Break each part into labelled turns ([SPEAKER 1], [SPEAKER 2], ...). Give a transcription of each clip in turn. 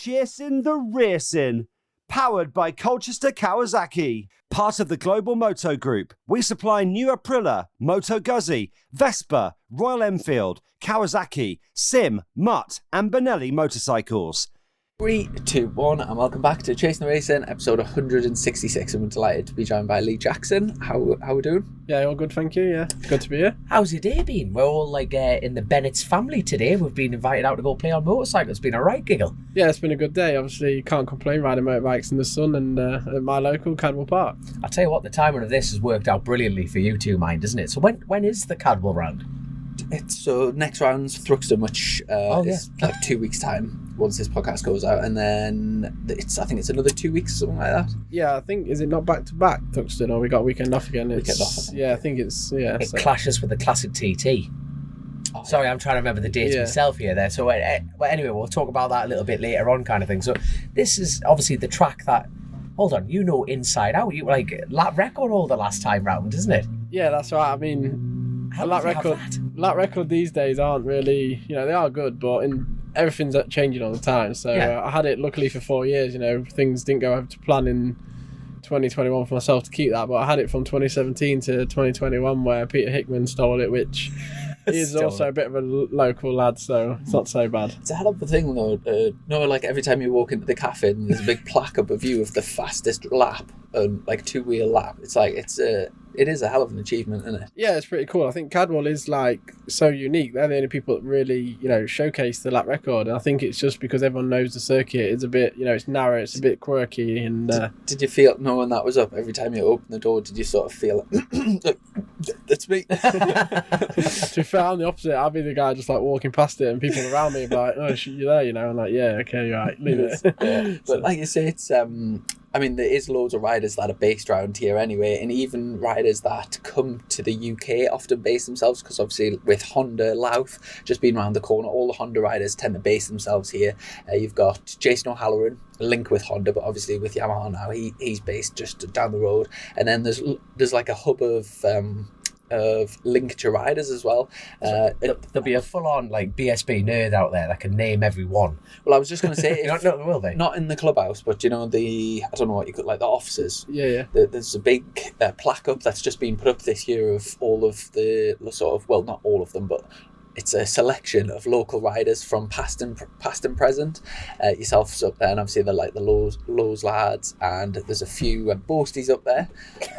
[SPEAKER 1] Chasin The Racin, powered by Colchester Kawasaki. Part of the Global Moto Group, we supply new Aprilia, Moto Guzzi, Vespa, Royal Enfield, Kawasaki, Sim, Mutt and Benelli motorcycles.
[SPEAKER 2] 3, 2, 1, and welcome back to Chasin The Racin, episode 166. And we're delighted to be joined by Lee Jackson. How we doing?
[SPEAKER 3] Yeah, all good, thank you. Yeah, good to be here.
[SPEAKER 4] How's your day been? We're all in the Bennett's family today. We've been invited out to go play on motorcycles. It's been a right giggle.
[SPEAKER 3] Yeah, it's been a good day. Obviously, you can't complain riding motorbikes in the sun and at my local Cadwell Park.
[SPEAKER 4] I'll tell you what, the timing of this has worked out brilliantly for you two, mind, isn't it? So when is the Cadwell round?
[SPEAKER 2] So next round's Thruxton, which is like 2 weeks' time once this podcast goes out, and then I think it's another 2 weeks, something like that.
[SPEAKER 3] Yeah, I think, is it not back to back Thruxton, or we got a weekend off again?
[SPEAKER 2] Weekend off, I think.
[SPEAKER 3] Yeah, I think it's
[SPEAKER 4] It clashes with the classic TT. Oh, sorry, I'm trying to remember the dates myself here. There. So anyway, we'll talk about that a little bit later on, kind of thing. So this is obviously the track that. Hold on, you know inside out. You lap record holder last time round, isn't it?
[SPEAKER 3] Yeah, that's right. I mean, lap record these days aren't really, they are good, but everything's changing all the time. So I had it luckily for 4 years. Things didn't go to plan in 2021 for myself to keep that, but I had it from 2017 to 2021 where Peter Hickman stole it, which is also a bit of a local lad, so it's not so bad.
[SPEAKER 2] It's a hell of a thing though. Every time you walk into the cafe and there's a big plaque up of you of the fastest lap and two-wheel lap. It is a hell of an achievement, isn't it?
[SPEAKER 3] Yeah, it's pretty cool. I think Cadwell is so unique. They're the only people that really, showcase the lap record. And I think it's just because everyone knows the circuit. It's a bit, it's narrow, it's a bit quirky. And
[SPEAKER 2] did you feel, knowing that was up, every time you opened the door, did you sort of feel that's me?
[SPEAKER 3] To be fair, I'm the opposite. I'll be the guy just walking past it and people around me be like, oh, you're there, I'm like, yeah, okay, you're right, leave it.
[SPEAKER 2] But like you say, it's there is loads of riders that are based around here anyway, and even riders that come to the UK often base themselves, because obviously with Honda Louth just being around the corner, all the Honda riders tend to base themselves here. You've got Jason O'Halloran, a link with Honda, but obviously with Yamaha now, he's based just down the road. And then there's like a hub of linkage riders as well.
[SPEAKER 4] There'll be a full-on BSB nerd out there that can name every one.
[SPEAKER 2] Well, I was just going to say,
[SPEAKER 4] will they?
[SPEAKER 2] Not in the clubhouse, but I don't know what you could, the offices.
[SPEAKER 3] Yeah.
[SPEAKER 2] There's a big plaque up that's just been put up this year of all of the not all of them, but it's a selection of local riders from past and present. Yourself's up there, and obviously they're the Lowe's lads, and there's a few Boasties up there,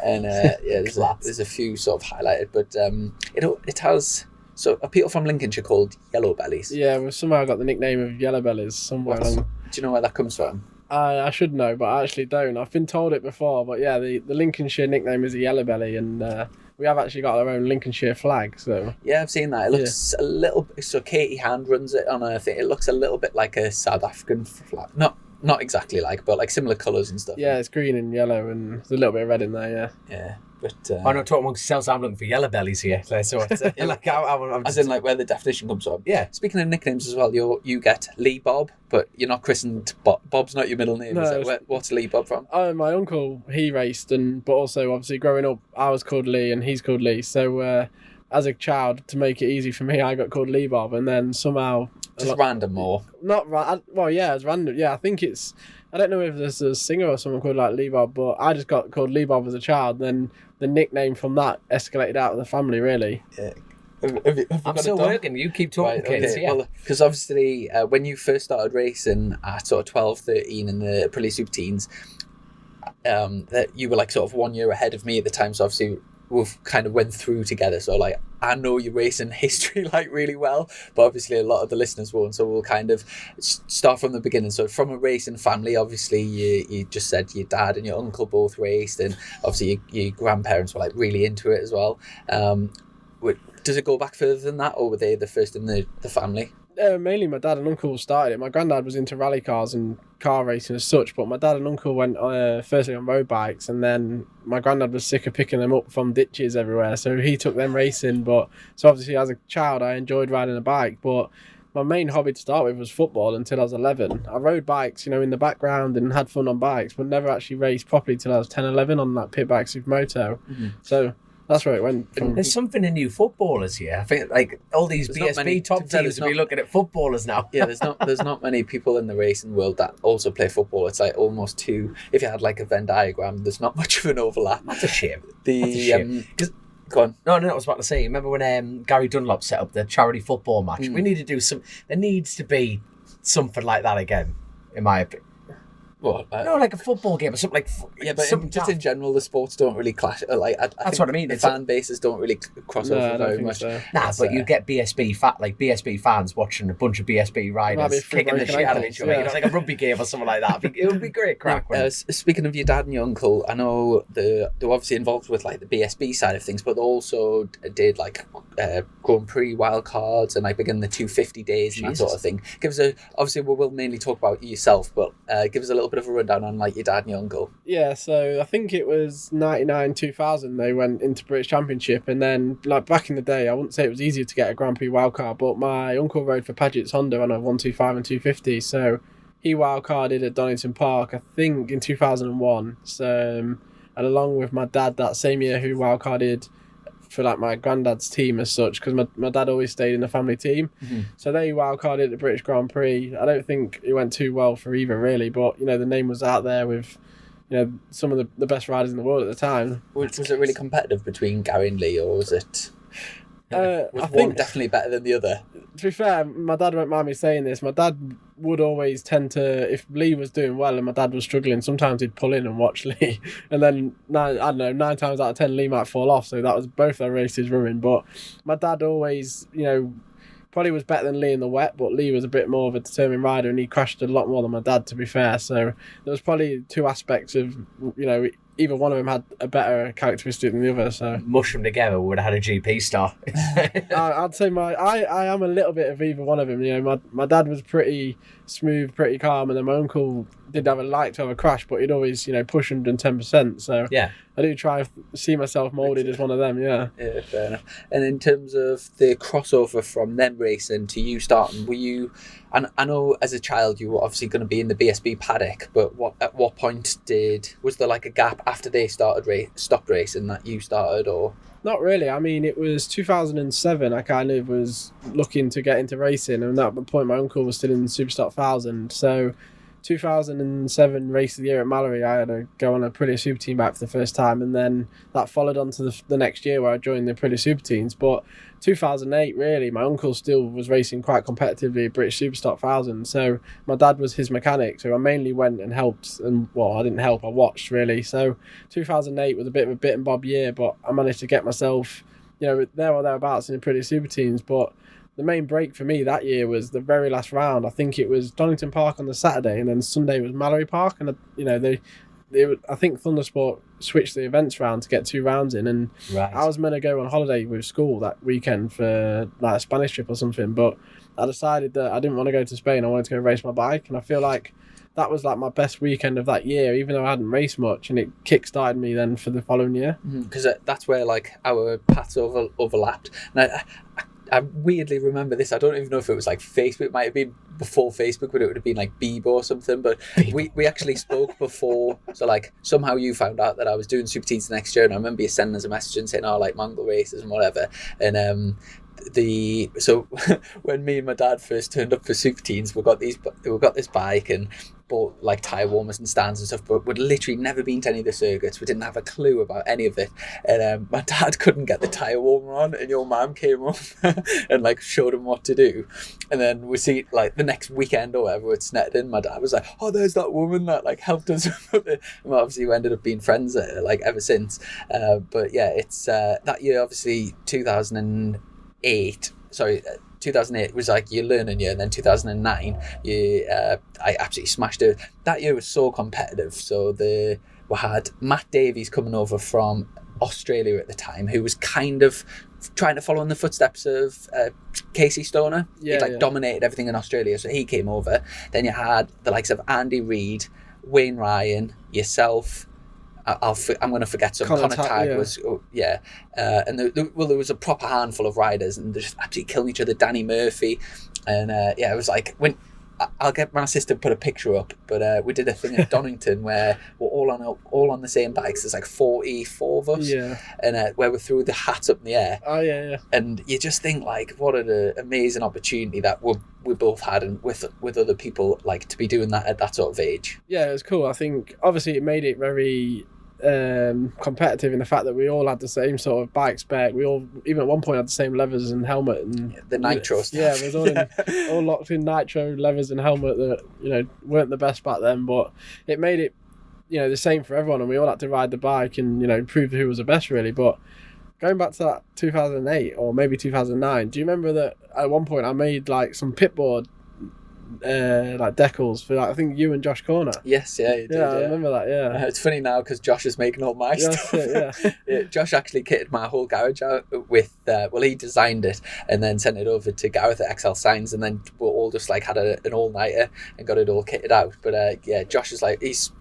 [SPEAKER 2] and there's a few sort of highlighted, but it has people from Lincolnshire called Yellow Bellies.
[SPEAKER 3] Yeah, well, somehow I got the nickname of Yellow Bellies somewhere.
[SPEAKER 2] Do you know where that comes from?
[SPEAKER 3] I should know, but I actually don't. I've been told it before, but yeah, the Lincolnshire nickname is a Yellow Belly, and we have actually got our own Lincolnshire flag. So
[SPEAKER 2] yeah, I've seen that. It looks a little. So Katie Hand runs it on her thing. It looks a little bit like a South African flag. Not exactly but similar colours and stuff.
[SPEAKER 3] Yeah, it's green and yellow, and there's a little bit of red in there. Yeah.
[SPEAKER 2] Yeah. But
[SPEAKER 4] I'm not talking amongst ourselves. I'm looking for yellow bellies here. So it's, I'm
[SPEAKER 2] as in where the definition comes from.
[SPEAKER 4] Yeah.
[SPEAKER 2] Speaking of nicknames as well, you get Lee Bob, but you're not christened Bob. Bob's not your middle name.
[SPEAKER 3] No,
[SPEAKER 2] is it? What's Lee Bob from?
[SPEAKER 3] My uncle, he raced, but also obviously growing up, I was called Lee and he's called Lee. So as a child, to make it easy for me, I got called Lee Bob, and then somehow
[SPEAKER 2] just random or
[SPEAKER 3] not well, yeah, it's random. Yeah, I think it's. I don't know if there's a singer or someone called Lee Bob, but I just got called Lee Bob as a child. Then the nickname from that escalated out of the family, really.
[SPEAKER 2] Yeah.
[SPEAKER 4] I'm still working. You keep talking, kids.
[SPEAKER 2] Okay.
[SPEAKER 4] Yeah.
[SPEAKER 2] Well, because obviously when you first started racing at sort of 12, 13 in the Aprilia Super Teens, that you were sort of 1 year ahead of me at the time. So obviously we've kind of went through together. So I know your racing history really well, but obviously a lot of the listeners won't. So we'll kind of start from the beginning. So from a racing family, obviously you just said your dad and your uncle both raced, and obviously your grandparents were really into it as well. Does it go back further than that, or were they the first in the family?
[SPEAKER 3] Mainly my dad and uncle started it. My granddad was into rally cars and car racing as such, but my dad and uncle went firstly on road bikes, and then my granddad was sick of picking them up from ditches everywhere, so he took them racing. But so obviously as a child I enjoyed riding a bike, but my main hobby to start with was football until I was 11. I rode bikes, in the background and had fun on bikes, but never actually raced properly till I was 10, 11 on pit bike supermoto.
[SPEAKER 2] Mm-hmm.
[SPEAKER 3] So That's where it went from.
[SPEAKER 4] There's something in you footballers here. I think like all these BSB top teams will be looking at footballers now.
[SPEAKER 2] Yeah, there's not many people in the racing world that also play football. It's like almost two. If you had like a Venn diagram, there's not much of an overlap.
[SPEAKER 4] That's a shame.
[SPEAKER 2] Go on.
[SPEAKER 4] No, I was about to say. Remember when Gary Dunlop set up the charity football match? We need to do some. There needs to be something like that again, in my opinion.
[SPEAKER 2] What?
[SPEAKER 4] Like a football game or something like.
[SPEAKER 2] Yeah, but just in general, the sports don't really clash.
[SPEAKER 4] That's what I mean.
[SPEAKER 2] The fan bases don't really cross over very much.
[SPEAKER 3] So.
[SPEAKER 4] But you get BSB fans watching a bunch of BSB riders kicking the shit out of each other. Like a rugby game or something like that. It would be great crack.
[SPEAKER 2] Speaking of your dad and your uncle, I know they're obviously involved with like the BSB side of things, but they also did like Grand Prix wildcards and like begin the 250 days and that sort of thing. Obviously we will mainly talk about yourself, but give us a little bit of a rundown on like your dad and your uncle.
[SPEAKER 3] Yeah, so I think it was 99, 2000 they went into British Championship, and then like back in the day, I wouldn't say it was easier to get a Grand Prix wildcard, but my uncle rode for Paget's Honda on a 125 and 250, so he wildcarded at Donington Park, I think in 2001. So, and along with my dad that same year, who wildcarded for like my granddad's team as such, because my dad always stayed in the family team. So they wildcarded the British Grand Prix. I don't think it went too well for either really, but the name was out there with some of the best riders in the world at the time.
[SPEAKER 2] Was it really competitive between Gary and Lee, or was it was one definitely better than the other?
[SPEAKER 3] To be fair, my dad won't mind me saying this, my dad would always tend to, if Lee was doing well and my dad was struggling, sometimes he'd pull in and watch Lee, and then 9 times out of 10 Lee might fall off, so that was both their races ruined. But my dad always probably was better than Lee in the wet, but Lee was a bit more of a determined rider and he crashed a lot more than my dad, to be fair. So there was probably two aspects of either one of them had a better characteristic than the other. So
[SPEAKER 4] mush them together, we would have had a GP star.
[SPEAKER 3] I'd say I am a little bit of either one of them. My dad was pretty smooth, pretty calm, and then my uncle did have a crash, but he'd always push 110%. So yeah, I do try to see myself moulded as one of them. Yeah,
[SPEAKER 2] fair enough. And in terms of the crossover from them racing to you starting, were you? And I know as a child you were obviously going to be in the BSB paddock, but at what point was there like a gap after they stopped racing that you started, or?
[SPEAKER 3] Not really. I mean, it was 2007. I kind of was looking to get into racing, and at that point my uncle was still in Superstock 1000. So 2007 race of the year at Mallory, I had to go on a Aprilia Super Team bike for the first time, and then that followed on to the next year where I joined the Aprilia Super Teams. But 2008, really, my uncle still was racing quite competitively at British Superstock 1000, so my dad was his mechanic, so I mainly went and helped, and I didn't help, I watched really. So 2008 was a bit of a bit and bob year, but I managed to get myself there or thereabouts in the Aprilia Super Teams. But the main break for me that year was the very last round. I think it was Donington Park on the Saturday, and then Sunday was Mallory Park, and I think Thundersport switched the events round to get 2 rounds in, and I was meant to go on holiday with school that weekend for like a Spanish trip or something, but I decided that I didn't want to go to Spain. I wanted to go race my bike, and I feel like that was like my best weekend of that year, even though I hadn't raced much, and it kick-started me then for the following year.
[SPEAKER 2] Because that's where like our paths overlapped, and I weirdly remember this. I don't even know if it was like Facebook. It might have been before Facebook, but it would have been like Bebo or something. But we actually spoke before. So like somehow you found out that I was doing Super Teens the next year, and I remember you sending us a message and saying, "Oh, like Mongol races and whatever." And so when me and my dad first turned up for Super Teens, we got this bike and bought like tyre warmers and stands and stuff, but we'd literally never been to any of the circuits. We didn't have a clue about any of it, and my dad couldn't get the tyre warmer on, and your mum came up and like showed him what to do. And then we see like the next weekend or whatever at Snetterton, my dad was like, "Oh, there's that woman that like helped us." And obviously we ended up being friends like ever since. But yeah, it's that year obviously 2008 was like your learning year, and then 2009 I absolutely smashed it. That year was so competitive. So we had Matt Davies coming over from Australia at the time, who was kind of trying to follow in the footsteps of Casey Stoner. He dominated everything in Australia, so he came over. Then you had the likes of Andy Reid, Wayne Ryan, yourself. I'm going to forget some. Connor Tagg was, and there was a proper handful of riders, and they're just absolutely killing each other. Danny Murphy, and it was like when I'll get my sister to put a picture up, but we did a thing at Donington where we're all on the same bikes. There's like 44 of us, and where we threw the hats up in the air.
[SPEAKER 3] Oh yeah.
[SPEAKER 2] And you just think like, what an amazing opportunity that we both had, and with other people, like to be doing that at that sort of age.
[SPEAKER 3] Yeah, it was cool. I think obviously it made it very competitive in the fact that we all had the same sort of bike spec. We all, even at one point, had the same levers and helmet and
[SPEAKER 2] the nitro stuff.
[SPEAKER 3] Yeah, it was all locked in nitro levers and helmet that weren't the best back then, but it made it the same for everyone, and we all had to ride the bike and prove who was the best really. But going back to that 2008 or maybe 2009, do you remember that at one point I made like some pitboard like decals for like, I think you and Josh Corner?
[SPEAKER 2] Yes, yeah, you did,
[SPEAKER 3] I remember that. Yeah,
[SPEAKER 2] it's funny now because Josh is making all my stuff. Yeah. Josh actually kitted my whole garage out with he designed it and then sent it over to Gareth at XL Signs, and then we all just like had an all-nighter and got it all kitted out. But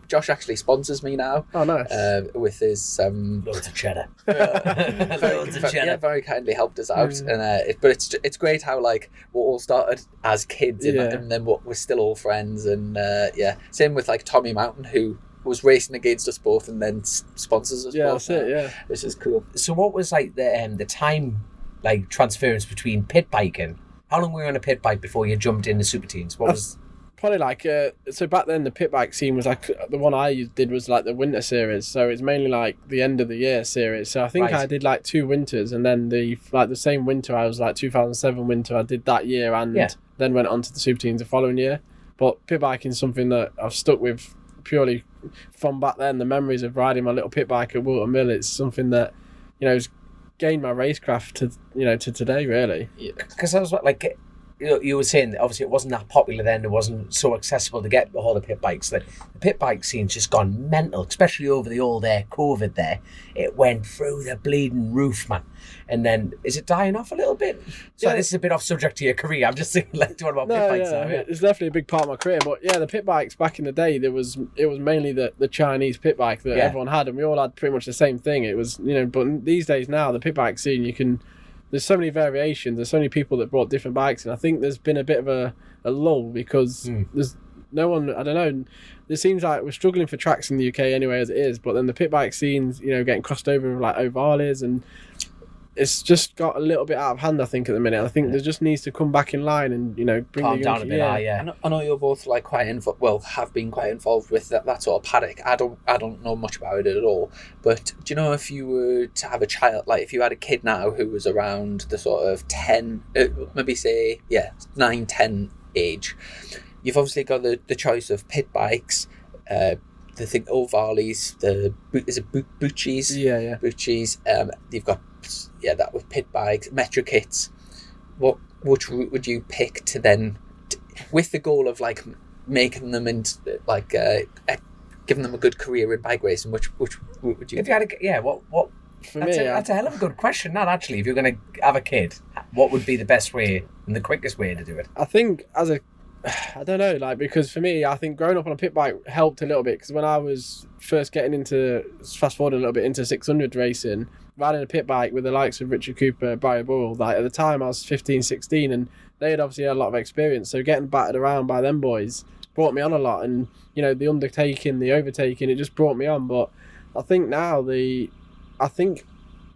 [SPEAKER 2] Josh actually sponsors me now.
[SPEAKER 3] Oh, nice.
[SPEAKER 2] With his
[SPEAKER 4] loads of cheddar.
[SPEAKER 2] Very kindly helped us out, and but it's great how like we all started as kids, and then we're still all friends, and same with like Tommy Mountain, who was racing against us both and then sponsors us both.
[SPEAKER 3] That's it. Yeah,
[SPEAKER 2] which is cool.
[SPEAKER 4] So what was like the time like transference between pit biking? How long were you on a pit bike before you jumped into super teens? What was
[SPEAKER 3] probably like so back then the pit bike scene was like the one I did was like the winter series, so it's mainly like the end of the year series. So I think I did like 2 winters, and then the same winter I was like 2007 winter I did that year, and then went on to the super teens the following year. But pit biking is something that I've stuck with purely from back then. The memories of riding my little pit bike at Wilton Mill, it's something that has gained my racecraft to today really.
[SPEAKER 4] Because I was like, you were saying that obviously it wasn't that popular then, it wasn't so accessible to get a hold of pit bikes, that the pit bike scene's just gone mental, especially over the old COVID there. It went through the bleeding roof, man. And then, is it dying off a little bit? So this is a bit off subject to your career. I'm just thinking like talking about pit bikes now. Yeah.
[SPEAKER 3] It's definitely a big part of my career, but the pit bikes back in the day, it was mainly the Chinese pit bike that everyone had, and we all had pretty much the same thing. It was, but these days now, the pit bike scene, there's so many variations, there's so many people that brought different bikes, and I think there's been a bit of a lull because there's no one, I don't know, it seems like we're struggling for tracks in the UK anyway as it is, but then the pit bike scene's, getting crossed over with like Ovalis, and it's just got a little bit out of hand, I think, at the minute. I think there just needs to come back in line and, bring
[SPEAKER 4] calm down a bit.
[SPEAKER 2] I know you're both like quite have been quite involved with that sort of paddock. I don't know much about it at all. But do you know, if you were to have a child, like if you had a kid now who was around the sort of 10, maybe say 9, 10 age, you've obviously got the choice of pit bikes, the thing Ovalis, is it Bucci's?
[SPEAKER 3] Yeah.
[SPEAKER 2] Bucci's. You've got that with pit bikes, metro kits. Which route would you pick to then, with the goal of like making them into like giving them a good career in bike racing? Which route would you?
[SPEAKER 4] If you had what? For me, that's a hell of a good question. Not actually. If you're going to have a kid, what would be the best way and the quickest way to do it?
[SPEAKER 3] I think I don't know, like, because for me, I think growing up on a pit bike helped a little bit, because when I was first getting into, fast forward a little bit, into 600 racing, riding a pit bike with the likes of Richard Cooper, Barry Boyle, like at the time I was 15, 16, and they had obviously had a lot of experience, so getting battered around by them boys brought me on a lot, and the undertaking, the overtaking, it just brought me on. But I think now I think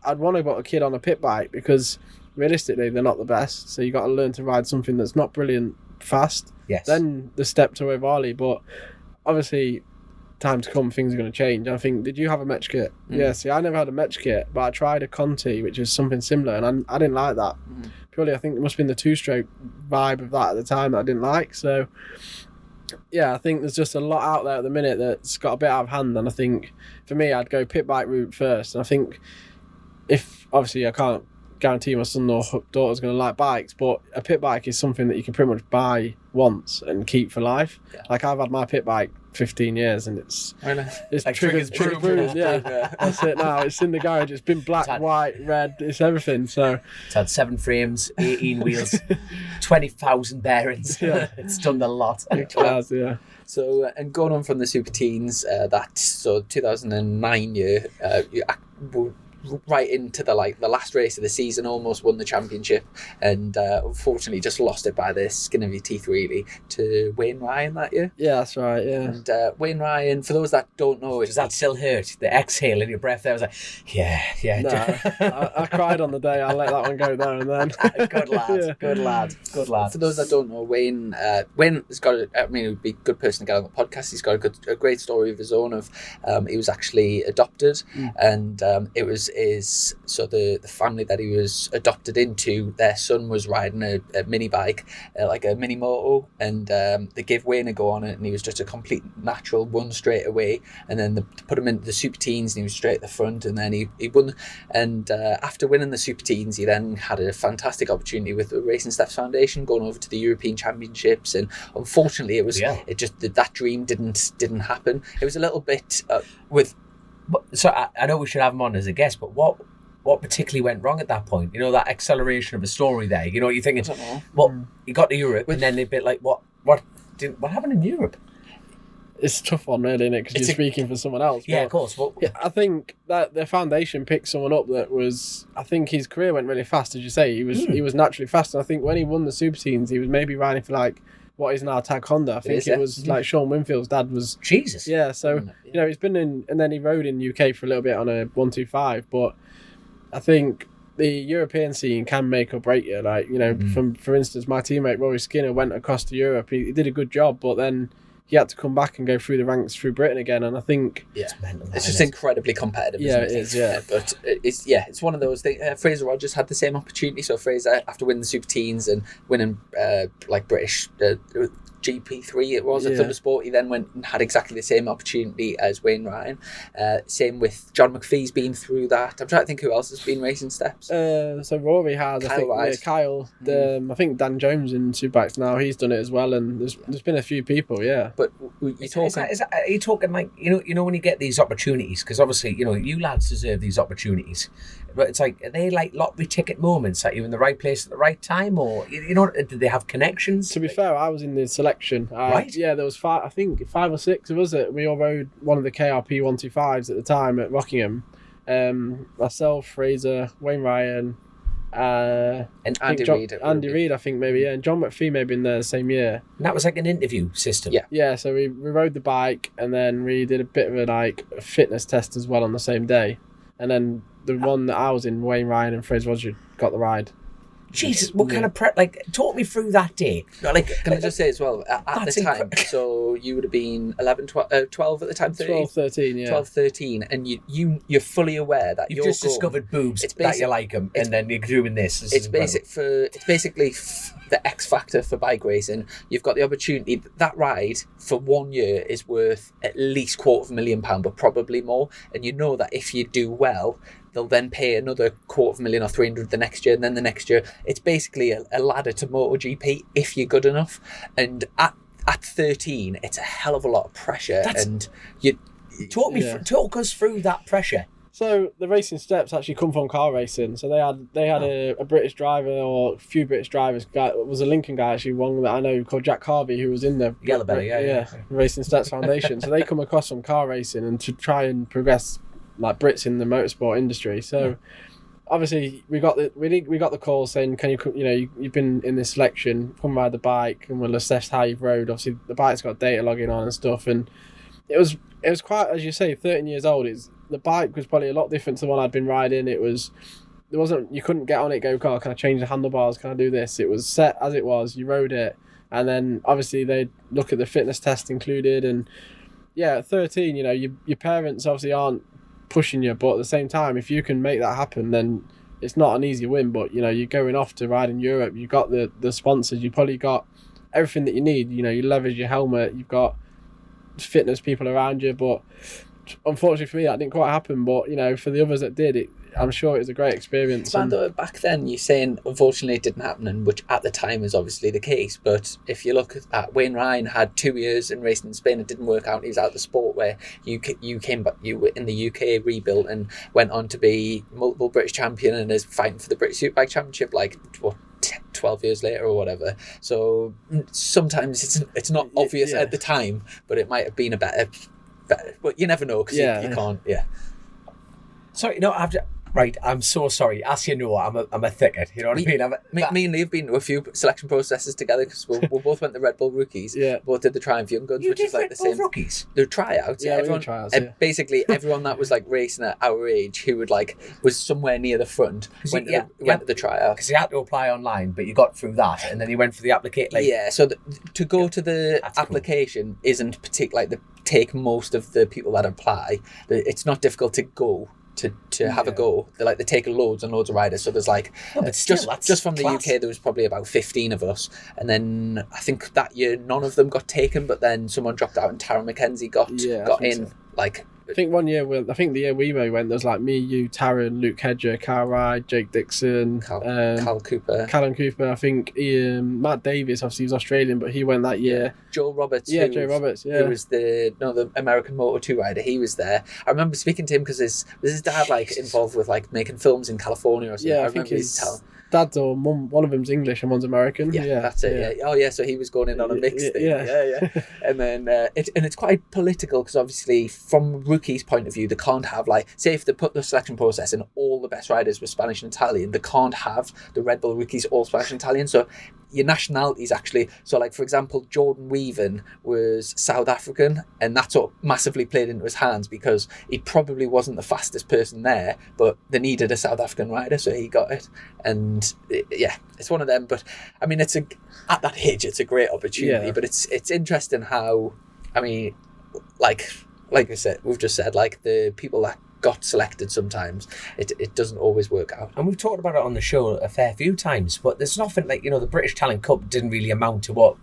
[SPEAKER 3] I'd want to put a kid on a pit bike, because realistically they're not the best, so you got to learn to ride something that's not brilliant fast.
[SPEAKER 4] Yes.
[SPEAKER 3] Then the step to Ovali, but obviously time to come, things are going to change. I think, did you have a Metch kit? Yeah, see, I never had a Metch kit, but I tried a Conti, which is something similar, and I didn't like that. Purely, I think it must have been the 2-stroke vibe of that at the time that I didn't like. So I think there's just a lot out there at the minute that's got a bit out of hand, and I think for me, I'd go pit bike route first. And I think, if obviously I can't guarantee my son or daughter's going to like bikes, but a pit bike is something that you can pretty much buy once and keep for life. Like, I've had my pit bike 15 years, and it's
[SPEAKER 2] like
[SPEAKER 3] triggered bruised. That's it now. It's in the garage. It's been black, white, red, it's everything. So
[SPEAKER 4] it's had 7 frames, 18 wheels, 20,000 bearings. It's done the lot.
[SPEAKER 3] It has,
[SPEAKER 2] So and going on from the super teens, 2009 year, right into the last race of the season, almost won the championship, and unfortunately just lost it by the skin of your teeth, really, to Wayne Ryan that year.
[SPEAKER 3] Yeah, that's right. Yeah.
[SPEAKER 2] And Wayne Ryan, for those that don't know,
[SPEAKER 4] Does that still hurt? The exhale in your breath there was like, yeah.
[SPEAKER 3] No, I cried on the day. I'll let that one go there and then.
[SPEAKER 4] Good lad. Good lad.
[SPEAKER 2] For those that don't know, Wayne has got he would be a good person to get on the podcast. He's got a great story of his own. Of he was actually adopted, and it was the family that he was adopted into. Their son was riding a mini bike, like a mini moto, and they gave Wayne a go on it, and he was just a complete natural, won straight away. And then they put him into the Super Teens, and he was straight at the front, and then he won. And after winning the Super Teens, he then had a fantastic opportunity with the Racing Steps Foundation, going over to the European Championships. And unfortunately, it just that dream didn't happen. It was a little bit with.
[SPEAKER 4] So I know we should have him on as a guest, but what particularly went wrong at that point? You know, that acceleration of a story there. You know, you're thinking, well, you got to Europe, and then a bit like, what happened in Europe?
[SPEAKER 3] It's a tough one, really, isn't it? Because you're speaking for someone else.
[SPEAKER 4] Yeah, of course. Well,
[SPEAKER 3] I think that the foundation picked someone up that was. I think his career went really fast, as you say. He was naturally fast, and I think when he won the Super Teens, he was maybe riding for like what is now Tag Honda. I think it was like Sean Winfield's dad was.
[SPEAKER 4] Jesus.
[SPEAKER 3] Yeah, so you know he's been in, and then he rode in UK for a little bit on a 125, but I think the European scene can make or break you. Like, you know, for instance, my teammate Rory Skinner went across to Europe. He did a good job, but then he had to come back and go through the ranks through Britain again. And I think
[SPEAKER 2] it's just incredibly competitive.
[SPEAKER 3] Yeah,
[SPEAKER 2] isn't it?
[SPEAKER 3] It is. Yeah,
[SPEAKER 2] but it's one of those things. Fraser Rogers had the same opportunity. So Fraser, after winning the Super Teens and winning British. GP3 it was at Thundersport, he then went and had exactly the same opportunity as Wayne Ryan. Same with John McPhee's been through that. I'm trying to think who else has been racing steps.
[SPEAKER 3] So Rory has, Kyle. I think Dan Jones in Superbikes now, he's done it as well, and there's been a few people, yeah.
[SPEAKER 2] But
[SPEAKER 4] are you talking like you know when you get these opportunities, because obviously you lads deserve these opportunities, but it's like, are they like lottery ticket moments that you're in the right place at the right time, or did they have connections?
[SPEAKER 3] To be fair, I was in the selection.
[SPEAKER 4] Right.
[SPEAKER 3] Yeah, there was five or six of us. We all rode one of the KRP 125s at the time at Rockingham. Myself, Fraser, Wayne Ryan,
[SPEAKER 2] and Andy Reid.
[SPEAKER 3] Andy Reid, I think maybe, yeah. And John McPhee may have been there the same year.
[SPEAKER 4] And that was like an interview system.
[SPEAKER 2] Yeah.
[SPEAKER 3] Yeah, so we rode the bike, and then we did a bit of a fitness test as well on the same day. And then the one that I was in, Wayne Ryan and Fraser Roger got the ride.
[SPEAKER 4] Jesus, what kind of prep? Like, talk me through that day.
[SPEAKER 2] Can I just say as well, at the time, so you would have been 11, 12 at the time, 13?
[SPEAKER 3] 12, 13, yeah.
[SPEAKER 2] 12, 13, and you're fully aware that
[SPEAKER 4] you've just discovered boobs, that you like them, and then you're doing this.
[SPEAKER 2] It's basically the X factor for bike racing. You've got the opportunity. That ride for 1 year is worth at least £250,000, but probably more. And you know that if you do well, they'll then pay another £250,000 or 300 the next year, and then the next year. It's basically a ladder to MotoGP if you're good enough. And at 13, it's a hell of a lot of pressure.
[SPEAKER 3] Talk
[SPEAKER 4] us through that pressure.
[SPEAKER 3] So the racing steps actually come from car racing. So they had a British driver, or a few British drivers. It was a Lincoln guy actually, one that I know called Jack Harvey, who was in the
[SPEAKER 4] Yellowbelly,
[SPEAKER 3] Racing Steps Foundation. So they come across from car racing and to try and progress like Brits in the motorsport industry. So obviously we got the call saying, can you've been in this selection, come ride the bike and we'll assess how you've rode. Obviously the bike's got data logging on and stuff, and it was quite, as you say, 13 years old. The bike was probably a lot different to the one I'd been riding. You couldn't get on it, go, "Oh, can I change the handlebars? Can I do this?" It was set as it was. You rode it, and then obviously they'd look at the fitness test included. And yeah, at 13, your parents obviously aren't pushing you, but at the same time, if you can make that happen, then it's not an easy win. But you're going off to ride in Europe. You've got the sponsors. You probably got everything that you need. You leverage your helmet. You've got fitness people around you, but unfortunately for me that didn't quite happen. But for the others that did, I'm sure it was a great experience.
[SPEAKER 2] And back then you're saying unfortunately it didn't happen, and which at the time is obviously the case, but if you look at Wayne Ryan had 2 years in racing in Spain, it didn't work out, he was out of the sport, where you came back, you were in the UK, rebuilt and went on to be multiple British champion and is fighting for the British Superbike Championship 12 years later or whatever. So sometimes it's not obvious at the time, but it might have been a better, but you never know, because you can't.
[SPEAKER 4] So Right, I'm so sorry. As you know, I'm a thicket. You know what I mean?
[SPEAKER 2] Me and Lee have been to a few selection processes together because we both went to Red Bull Rookies.
[SPEAKER 3] Yeah.
[SPEAKER 2] Both did the Triumph Young Guns, which is like the same.
[SPEAKER 4] Rookies?
[SPEAKER 2] The tryouts.
[SPEAKER 3] Yeah,
[SPEAKER 2] everyone.
[SPEAKER 3] tryouts, yeah.
[SPEAKER 2] Basically, everyone that was like racing at our age who was somewhere near the front went to the tryout.
[SPEAKER 4] Because you had to apply online, but you got through that, and then you went for the application.
[SPEAKER 2] So to go to the application isn't particular. Like take most of the people that apply. It's not difficult to go. To have a go. They take loads and loads of riders. So there's just from the UK there was probably about 15 of us, and then I think that year none of them got taken, but then someone dropped out and Tara McKenzie got in. So.
[SPEAKER 3] I think one year, the year we went, there was like me, you, Taryn, Luke Hedger, Carl Ride, Jake Dixon,
[SPEAKER 2] Callum Cooper.
[SPEAKER 3] I think Matt Davis, obviously he was Australian, but he went that year.
[SPEAKER 2] Joel Roberts.
[SPEAKER 3] Joe Roberts.
[SPEAKER 2] Who was the American Moto2 rider. He was there. I remember speaking to him because his dad involved with making films in California or something.
[SPEAKER 3] Yeah, I think his dad or mum, one of them's English and one's American.
[SPEAKER 2] Yeah, that's it. Yeah. Oh yeah, so he was going in on a mixed thing. Yeah. And then it's quite political because obviously from rookies' point of view, they can't have say if they put the selection process and all the best riders were Spanish and Italian, they can't have the Red Bull rookies all Spanish and Italian. So your nationalities actually. So for example, Jordan Weaven was South African, and that sort of massively played into his hands because he probably wasn't the fastest person there, but they needed a South African rider, so he got it. And it's one of them. But I mean, at that age, it's a great opportunity. Yeah. But it's interesting how, I mean, like I said, we've just said the people that got selected sometimes it doesn't always work out,
[SPEAKER 4] and we've talked about it on the show a fair few times, but there's nothing the British Talent Cup didn't really amount to what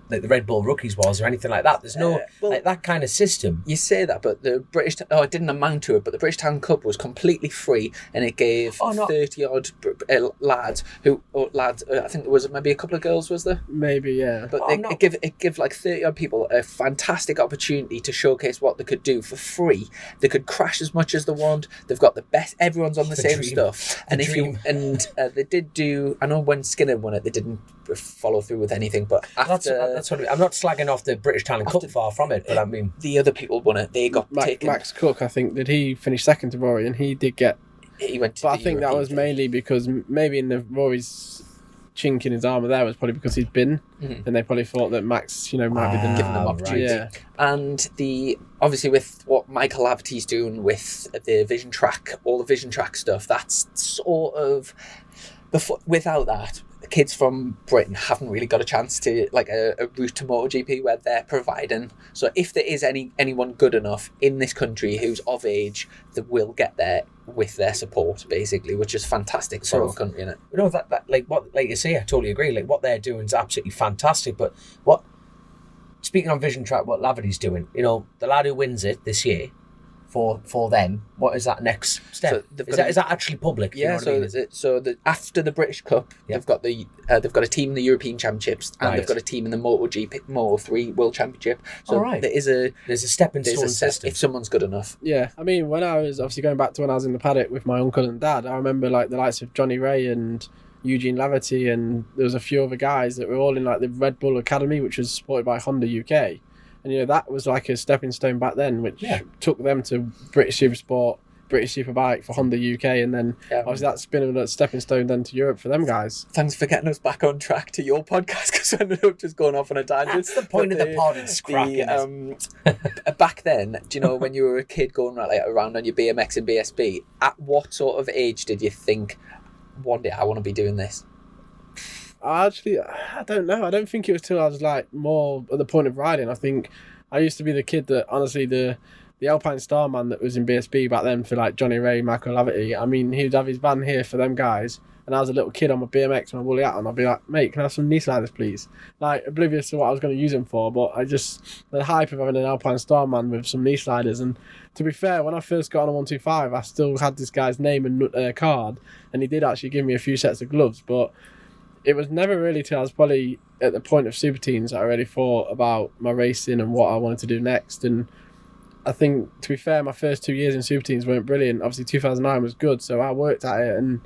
[SPEAKER 4] the Red Bull Rookies was or anything like that. There's no that kind of system.
[SPEAKER 2] You say that, but the British it didn't amount to it, but the British Talent Cup was completely free, and it gave 30 odd lads I think there was maybe a couple of girls, was there?
[SPEAKER 3] Maybe, yeah.
[SPEAKER 2] But it give 30 odd people a fantastic opportunity to showcase what they could do for free. They could crash as much as they want. They've got the best. Everyone's on the same
[SPEAKER 4] dream.
[SPEAKER 2] stuff. And they did do. I know when Skinner won it, they didn't follow through with anything. But after
[SPEAKER 4] that's what I'm not slagging off the British Talent Cup, far from it. But I mean,
[SPEAKER 2] the other people won it. They got taken.
[SPEAKER 3] Max Cook, I think, did he finish second to Rory, and he did get.
[SPEAKER 2] He went.
[SPEAKER 3] But I think that was mainly because maybe in the Rory's chink in his armour there was probably because he'd been, and they probably thought that Max, might be the
[SPEAKER 2] given them opportunity.
[SPEAKER 3] Yeah.
[SPEAKER 2] And obviously with what Michael Laverty's doing with the Vision Track, all the Vision Track stuff, that's sort of without that. Kids from Britain haven't really got a chance to a route to MotoGP where they're providing. So if there is anyone good enough in this country who's of age, that will get there with their support, basically, which is fantastic for our country, isn't it?
[SPEAKER 4] Like you say, I totally agree. What they're doing is absolutely fantastic. But speaking on Vision Track, what Laverty's doing, the lad who wins it this year. For them, what is that next step? So is that actually public?
[SPEAKER 2] Yeah. After the British Cup, they've got a team in the European Championships, and they've got a team in the MotoGP Moto3 World Championship. So there's a stepping stone system if someone's good enough.
[SPEAKER 3] Yeah, I mean, when I was obviously going back to when I was in the paddock with my uncle and dad, I remember the likes of Johnny Ray and Eugene Laverty, and there was a few other guys that were all in the Red Bull Academy, which was supported by Honda UK. And that was a stepping stone back then, which took them to British Supersport, British Superbike for Honda UK, and then obviously that's been a stepping stone then to Europe for them guys.
[SPEAKER 2] Thanks for getting us back on track to your podcast, because I ended up just going off on a tangent.
[SPEAKER 4] That's the point of the pod, it's cracking.
[SPEAKER 2] Back then, do you know when you were a kid going around on your BMX and BSB, at what sort of age did you think, one day I want to be doing this?
[SPEAKER 3] Actually, I don't know. I don't think it was till I was more at the point of riding. I think I used to be the kid that honestly the Alpine Starman that was in BSB back then for Johnny Ray, Michael Laverty. I mean, he would have his van here for them guys, and I was a little kid on my BMX, my woolly hat on. I'd be like, mate, can I have some knee sliders, please? Oblivious to what I was going to use them for, but the hype of having an Alpine Starman with some knee sliders. And to be fair, when I first got on a 125, I still had this guy's name and card, and he did actually give me a few sets of gloves, but it was never really till I was probably at the point of Super Teens that I really thought about my racing and what I wanted to do next. And I think, to be fair, my first 2 years in Super Teens weren't brilliant. Obviously, 2009 was good, so I worked at it, and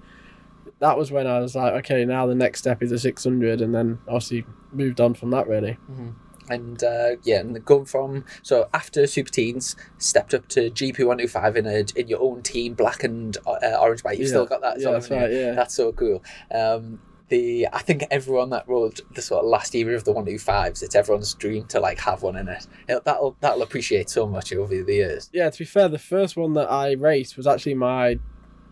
[SPEAKER 3] that was when I was like, okay, now the next step is a 600, and then obviously moved on from that, really.
[SPEAKER 2] Mm-hmm. And and going from after Super Teens, stepped up to GP125 in your own team, black and orange bike. You've still got that,
[SPEAKER 3] that's right. Yeah,
[SPEAKER 2] that's so cool. I think everyone that rode the sort of last era of the 125s, it's everyone's dream to like have one in it. That'll appreciate so much over the years.
[SPEAKER 3] Yeah, to be fair, the first one that I raced was actually my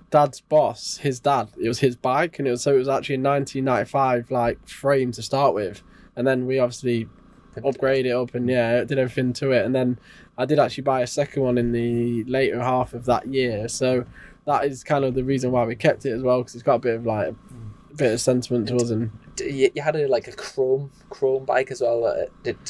[SPEAKER 3] dad's boss, his dad. It was his bike, and it was actually a 1995 like frame to start with, and then we obviously upgraded it up and did everything to it, and then I did actually buy a second one in the later half of that year. So that is kind of the reason why we kept it as well, because it's got a bit of sentiment to us. And
[SPEAKER 2] you had a chrome bike as well.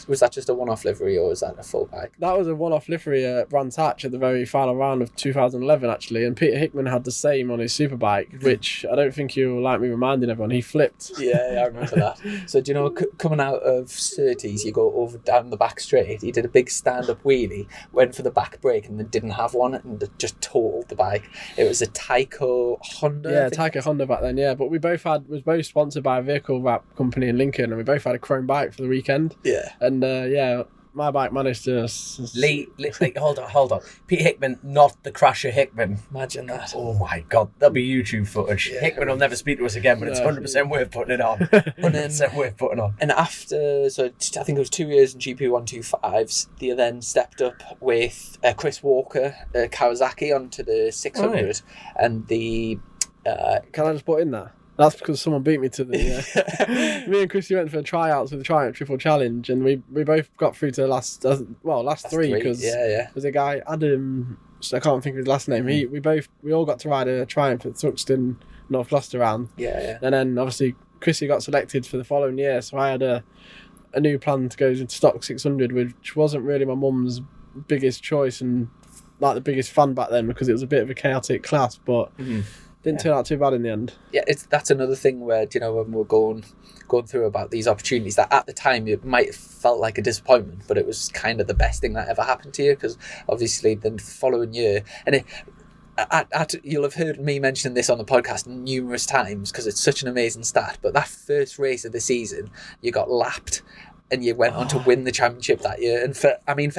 [SPEAKER 2] Was that just a one-off livery, or was that a full bike?
[SPEAKER 3] That was a one-off livery at Brands Hatch at the very final round of 2011 actually, and Peter Hickman had the same on his Superbike, which I don't think you'll like me reminding everyone, he flipped.
[SPEAKER 2] Yeah, I remember that. So do you know, coming out of Surtees, you go over down the back straight, he did a big stand-up wheelie, went for the back brake and then didn't have one and just totaled the bike. It was a Tyco Honda.
[SPEAKER 3] Yeah, Tyco Honda back then, but we both was both sponsored by a vehicle wrap company in Lincoln, and we both had a chrome bike for the weekend.
[SPEAKER 2] Yeah.
[SPEAKER 3] And my bike managed to...
[SPEAKER 4] Lee, hold on. Pete Hickman, not the Crasher Hickman.
[SPEAKER 2] Imagine that.
[SPEAKER 4] Oh my God, that'll be YouTube footage. Yeah. Hickman will never speak to us again, but it's 100% worth putting it on. 100% worth putting on.
[SPEAKER 2] And after, I think it was 2 years in GP125s, they then stepped up with Chris Walker, Kawasaki, onto the 600. Right. And the...
[SPEAKER 3] Can I just put in that? That's because someone beat me to the... Me and Chrissy went for tryouts with the Triumph Triple Challenge, and we both got through to the last three, because there's a guy, Adam, I can't think of his last name. We all got to ride a Triumph at Thruxton, North Gloucester round.
[SPEAKER 2] Yeah.
[SPEAKER 3] And then obviously Chrissy got selected for the following year, so I had a new plan to go into stock 600, which wasn't really my mum's biggest choice and like the biggest fun back then, because it was a bit of a chaotic class, but... Mm-hmm. Didn't turn out too bad in the end.
[SPEAKER 2] Yeah, that's another thing where, you know, when we're going through about these opportunities, that at the time it might have felt like a disappointment, but it was kind of the best thing that ever happened to you, because obviously the following year, and you'll have heard me mention this on the podcast numerous times because it's such an amazing stat, but that first race of the season, you got lapped and you went on to win the championship that year. And for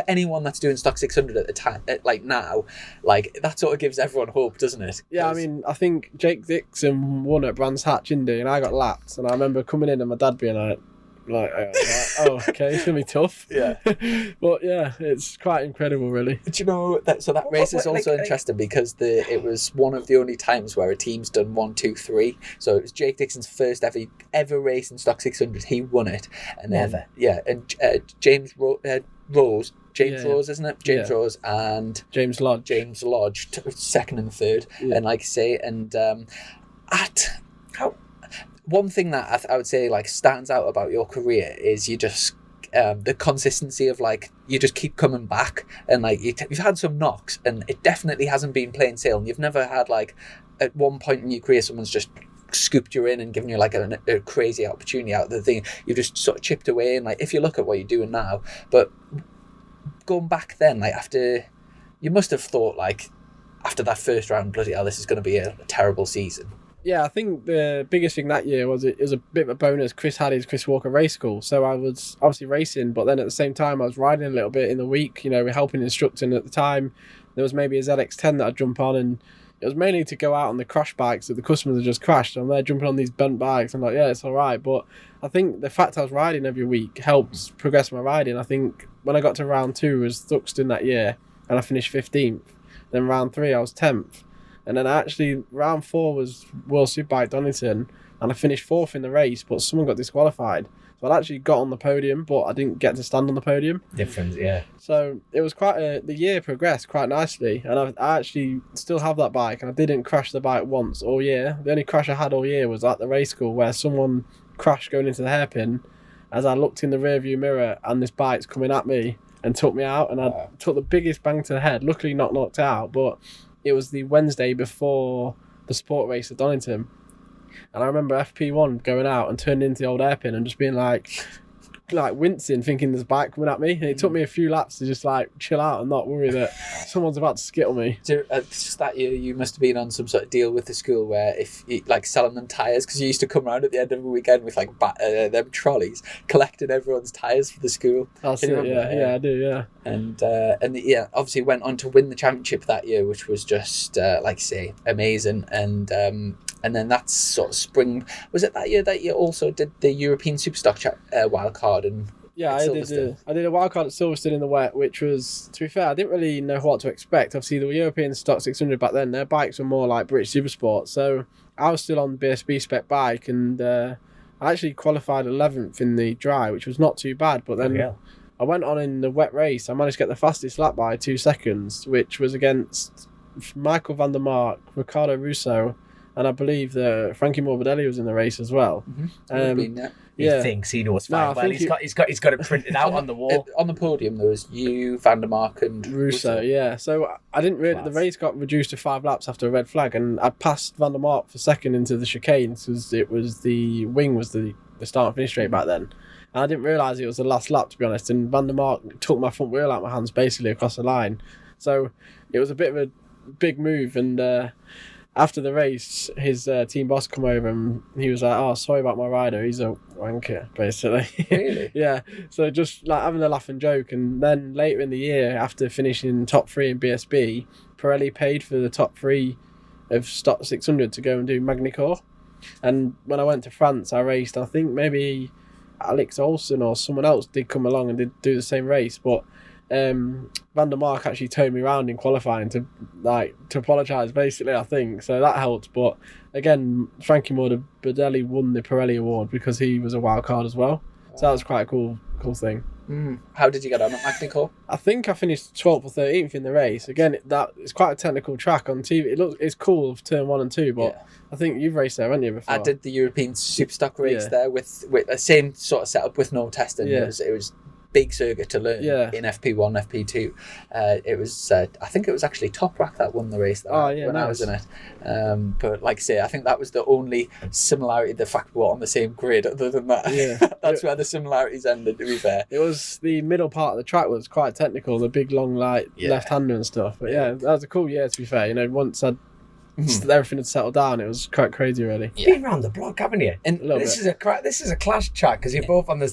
[SPEAKER 2] anyone that's doing stock 600 at the time, like now, like that sort of gives everyone hope, doesn't it?
[SPEAKER 3] Yeah, I mean, I think Jake Dixon won at Brands Hatch Indy, and I got lapped. And I remember coming in and my dad being like, oh, okay, it's gonna be tough.
[SPEAKER 2] Yeah,
[SPEAKER 3] but yeah, it's quite incredible, really.
[SPEAKER 2] Do you know that? So that race is also interesting because it was one of the only times where a team's done 1, 2, 3. So it was Jake Dixon's first ever race in stock 600. He won it, and then James Rose. Rose, isn't it? James Rose and
[SPEAKER 3] James
[SPEAKER 2] Lodge, second and third, and like I say, and one thing that I would say like stands out about your career is you just the consistency of like you just keep coming back, and like you've had some knocks and it definitely hasn't been plain sail, and you've never had like at one point in your career someone's just scooped you in and given you like a crazy opportunity out of the thing. You've just sort of chipped away, and like if you look at what you're doing now, but going back then, like after, you must have thought like after that first round, bloody hell, this is going to be a terrible season.
[SPEAKER 3] Yeah, I think the biggest thing that year was it was a bit of a bonus. Chris had his Chris Walker race school, so I was obviously racing, but then at the same time I was riding a little bit in the week. You know, we're helping instructing at the time. There was maybe a ZX10 that I'd jump on, and it was mainly to go out on the crash bikes that the customers had just crashed. I'm there jumping on these bent bikes. I'm like, yeah, it's all right. But I think the fact I was riding every week helped progress my riding. I think when I got to round 2 was Thuxton that year, and I finished 15th. Then round 3 I was 10th. And then actually round 4 was World Superbike Donington, and I finished 4th in the race, but someone got disqualified. So I actually got on the podium, but I didn't get to stand on the podium.
[SPEAKER 4] Different, yeah.
[SPEAKER 3] So it was the year progressed quite nicely, and I actually still have that bike, and I didn't crash the bike once all year. The only crash I had all year was at the race school, where someone crashed going into the hairpin as I looked in the rearview mirror, and this bike's coming at me and took me out, and I took the biggest bang to the head. Luckily not knocked out, but it was the Wednesday before the sport race at Donington. And I remember FP1 going out and turning into the old hairpin and just being like, like wincing, thinking there's a bike coming at me. And it took me a few laps to just like chill out and not worry that someone's about to skittle me.
[SPEAKER 2] So, just that year, you must have been on some sort of deal with the school where if you, like selling them tyres, because you used to come around at the end of the weekend with like them trolleys collecting everyone's tyres for the school.
[SPEAKER 3] That's
[SPEAKER 2] Can you
[SPEAKER 3] it,
[SPEAKER 2] remember?
[SPEAKER 3] yeah, I do, yeah.
[SPEAKER 2] And yeah, obviously went on to win the championship that year, which was just like I say, amazing. And then that's sort of spring. Was it that year that you also did the European Superstock wild card and?
[SPEAKER 3] Yeah, I did a wild card at Silverstone in the wet, which was, to be fair, I didn't really know what to expect. Obviously, the European Stock 600 back then, their bikes were more like British Supersport. So I was still on the BSB spec bike, and I actually qualified 11th in the dry, which was not too bad. But then I went on in the wet race. I managed to get the fastest lap by 2 seconds, which was against Michael van der Mark, Riccardo Russo, and I believe that Frankie Morbidelli was in the race as well.
[SPEAKER 4] He thinks he knows fine. Well, he's got it printed out on the wall.
[SPEAKER 2] On the podium, there was you, Van der Mark, and
[SPEAKER 3] Russo. Yeah, so I didn't really. The race got reduced to 5 laps after a red flag, and I passed Van der Mark for second into the chicane because it was the wing was the start and finish straight back then. And I didn't realise it was the last lap, to be honest. And Van der Mark took my front wheel out of my hands basically across the line. So it was a bit of a big move, and after the race, his team boss come over and he was like, "Oh, sorry about my rider. He's a wanker," basically.
[SPEAKER 2] Really?
[SPEAKER 3] Yeah. So just like having a laugh and joke. And then later in the year, after finishing top 3 in BSB, Pirelli paid for the top 3 of Stock 600 to go and do Magny-Cours. And when I went to France, I raced. I think maybe Alex Olsen or someone else did come along and did do the same race, but Van der Mark actually turned me around in qualifying to apologise basically, I think, so that helped. But again, Frankie Morbidelli won the Pirelli award because he was a wild card as well, so that was quite a cool thing.
[SPEAKER 2] How did you get on at Magny-Cours?
[SPEAKER 3] I think I finished 12th or 13th in the race. Again, it's quite a technical track on TV. It's cool for turn 1 and 2, but I think you've raced there, haven't you, before?
[SPEAKER 2] I did the European Superstock race there with the same sort of setup with no testing. It was big circuit to learn in FP1, FP2. It was, I think it was actually Top Rack that won the race when I was in it. But like I say, I think that was the only similarity, the fact we were on the same grid. Other than that, that's where the similarities ended, to be fair.
[SPEAKER 3] It was the middle part of the track was quite technical, the big long left-hander and stuff. But that was a cool year, to be fair. Once everything had settled down, it was quite crazy, really.
[SPEAKER 4] You've been around the block, haven't you?
[SPEAKER 2] And
[SPEAKER 4] this is a clash track because you're both on the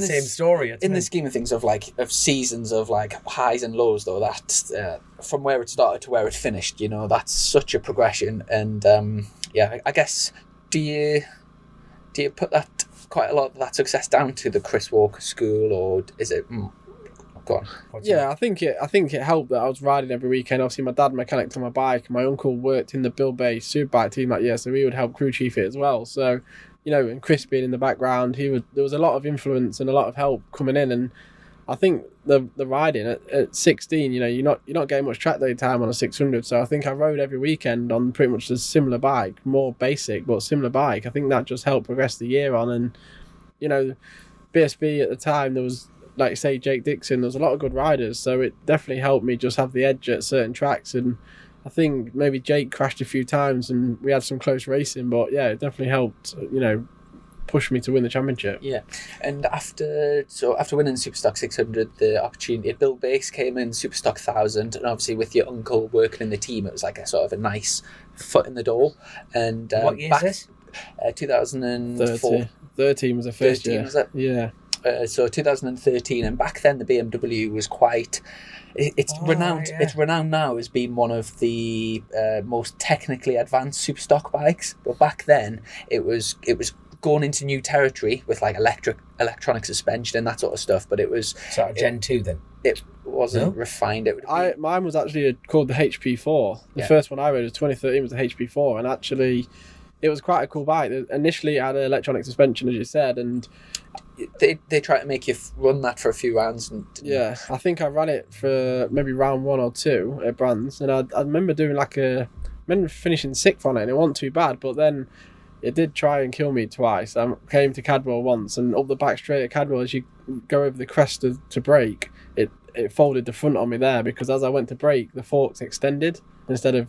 [SPEAKER 4] same story.
[SPEAKER 2] In the scheme of things, of seasons of highs and lows, though, that from where it started to where it finished, that's such a progression. And I guess do you put that quite a lot of that success down to the Chris Walker school, or is it? Go on.
[SPEAKER 3] I think it helped that I was riding every weekend. Obviously, my dad mechanicked on my bike, and my uncle worked in the Bill Bay Superbike team that year, so he would help crew chief it as well. So, and Chris being in the background, there was a lot of influence and a lot of help coming in. And I think the riding at 16, you're not getting much track day time on a 600. So I think I rode every weekend on pretty much a similar bike, more basic but similar bike. I think that just helped progress the year on. And BSB at the time, there was, like you say, Jake Dixon, there's a lot of good riders, so it definitely helped me just have the edge at certain tracks. And I think maybe Jake crashed a few times and we had some close racing, but it definitely helped, push me to win the championship.
[SPEAKER 2] Yeah, and after winning Superstock 600, the opportunity at Bill Base came in Superstock 1000, and obviously with your uncle working in the team, it was like a sort of a nice foot in the door. And
[SPEAKER 4] what year is this?
[SPEAKER 2] 2004.
[SPEAKER 3] 13 was the first year.
[SPEAKER 2] Was it?
[SPEAKER 3] Yeah.
[SPEAKER 2] So 2013, and back then the BMW was quite. It's renowned. Yeah. It's renowned now as being one of the most technically advanced superstock bikes. But back then, it was going into new territory with electronic suspension and that sort of stuff. But it was
[SPEAKER 4] sort of Gen 2 then.
[SPEAKER 2] It wasn't refined.
[SPEAKER 3] Mine was actually called the HP4. The first one I rode was 2013 was the HP4, and actually, it was quite a cool bike. Initially, it had an electronic suspension, as you said, and
[SPEAKER 2] they try to make you run that for a few rounds.
[SPEAKER 3] I think I ran it for maybe round 1 or 2 at Brands, and I remember doing finishing 6th on it, and it wasn't too bad, but then it did try and kill me twice. I came to Cadwell once, and up the back straight at Cadwell, as you go over the crest to brake, it folded the front on me there, because as I went to brake, the forks extended instead of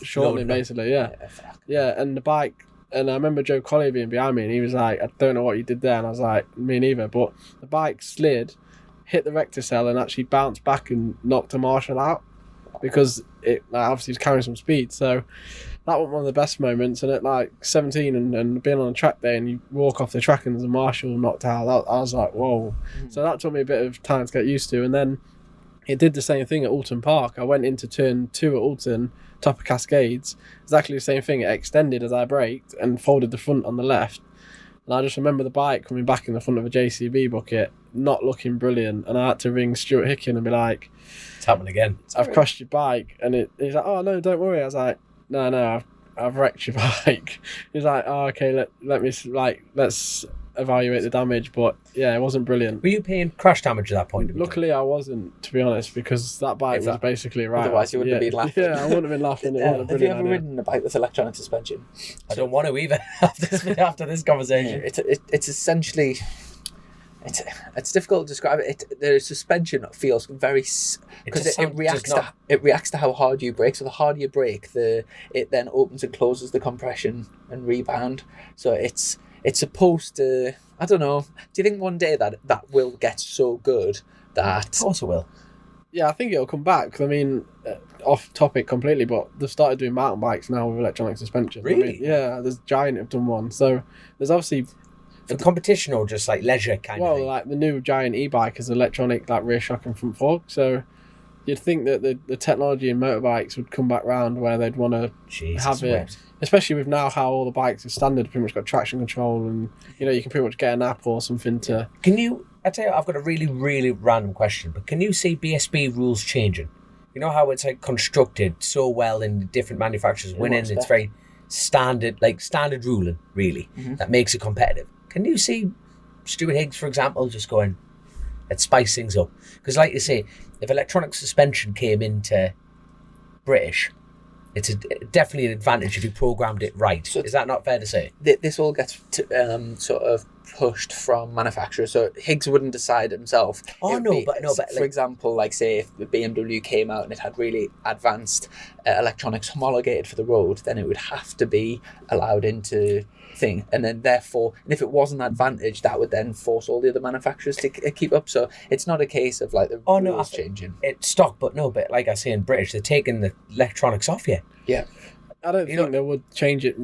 [SPEAKER 3] shortening, basically. Yeah, and the bike And I remember Joe Collier being behind me, and he was like, I don't know what you did there. And I was like, me neither. But the bike slid, hit the recticell, and actually bounced back and knocked a marshal out because it obviously was carrying some speed. So that was one of the best moments. And at like 17 and being on a track day, and you walk off the track and there's a marshal knocked out, I was like, whoa. So that took me a bit of time to get used to. And then it did the same thing at Alton Park. I went into turn 2 at Alton, top of Cascades, exactly the same thing. It extended as I braked and folded the front on the left. And I just remember the bike coming back in the front of a JCB bucket, not looking brilliant. And I had to ring Stuart Hicken and be like,
[SPEAKER 4] It's happened again.
[SPEAKER 3] I've crashed your bike. And he's like, oh, no, don't worry. I was like, no, I've wrecked your bike. He's like, oh, okay, let's evaluate the damage. But yeah, it wasn't brilliant.
[SPEAKER 4] Were you paying crash damage at that point?
[SPEAKER 3] Luckily, I wasn't, to be honest, because that bike was basically right.
[SPEAKER 2] Otherwise, you wouldn't have been laughing.
[SPEAKER 3] Yeah, I wouldn't have been laughing.
[SPEAKER 2] Have you ever ridden a bike with electronic suspension?
[SPEAKER 4] I don't want to either after this conversation.
[SPEAKER 2] It's essentially... It's difficult to describe it. The suspension feels very... Because it reacts to how hard you brake. So the harder you brake, it then opens and closes the compression and rebound. So it's supposed to... I don't know. Do you think one day that will get so good that...
[SPEAKER 4] Of course it will.
[SPEAKER 3] Yeah, I think it'll come back. 'Cause I mean, off topic completely, but they've started doing mountain bikes now with electronic suspension.
[SPEAKER 4] Really?
[SPEAKER 3] I mean, yeah, there's Giant have done one. So there's obviously...
[SPEAKER 4] For competition or just like leisure kind of thing?
[SPEAKER 3] Well, like the new Giant e-bike is electronic, like rear shock and front fork. So you'd think that the technology in motorbikes would come back round where they'd want to have it.
[SPEAKER 4] Weird.
[SPEAKER 3] Especially with now how all the bikes are standard, pretty much got traction control, and you can pretty much get an app or something to...
[SPEAKER 4] Can you... I tell you, I've got a really, really random question, but can you see BSB rules changing? You know how it's like constructed so well in different manufacturers winning? It's very standard, like standard ruling, really, that makes it competitive. Can you see Stuart Higgs, for example, just going, let's spice things up? Because like you say, if electronic suspension came into British, it's definitely an advantage if you programmed it right. So is that not fair to say?
[SPEAKER 2] This all gets sort of pushed from manufacturers. So Higgs wouldn't decide himself.
[SPEAKER 4] But
[SPEAKER 2] for example, like say if the BMW came out and it had really advanced electronics homologated for the road, then it would have to be allowed into thing, and then therefore, and if it wasn't advantage, that would then force all the other manufacturers to keep up. So it's not a case of like the rules changing.
[SPEAKER 4] It's stock, but like I say in British, they're taking the electronics off you.
[SPEAKER 2] Yeah,
[SPEAKER 3] I don't think they would change it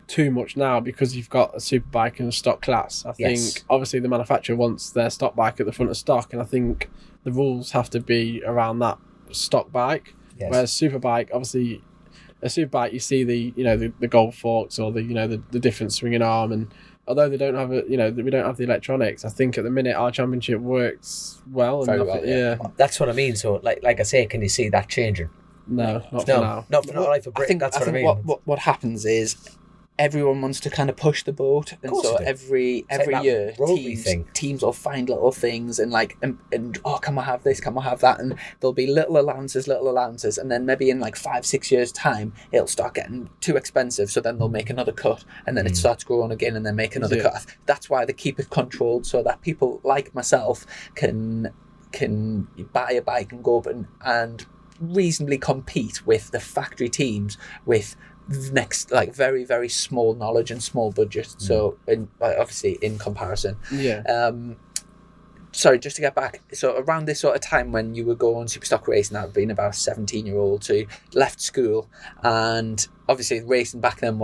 [SPEAKER 3] too much now because you've got a superbike and a stock class. I think obviously the manufacturer wants their stock bike at the front of stock, and I think the rules have to be around that stock bike. Yes. Whereas superbike, obviously, a superbike you see the gold forks or the different swinging arm, and although they don't have we don't have the electronics, I think at the minute our championship works well.
[SPEAKER 2] Very well, yeah.
[SPEAKER 4] That's what I mean. So like I say, can you see that changing?
[SPEAKER 3] No, not for now.
[SPEAKER 4] Not like for Britain. That's what I mean.
[SPEAKER 2] What happens is everyone wants to kind of push the boat, and so every year teams will find little things and can we have this, can we have that, and there'll be little allowances, and then maybe in like 5-6 years time it'll start getting too expensive, so then they'll make another cut, and then it starts growing again, and then make another cut. That's why they keep it controlled, so that people like myself can buy a bike and go up and reasonably compete with the factory teams with next very, very small knowledge and small budget. So obviously in comparison, sorry, just to get back, so around this sort of time when you were going superstock racing, that would been about 17-year-old, so you left school, and obviously racing back then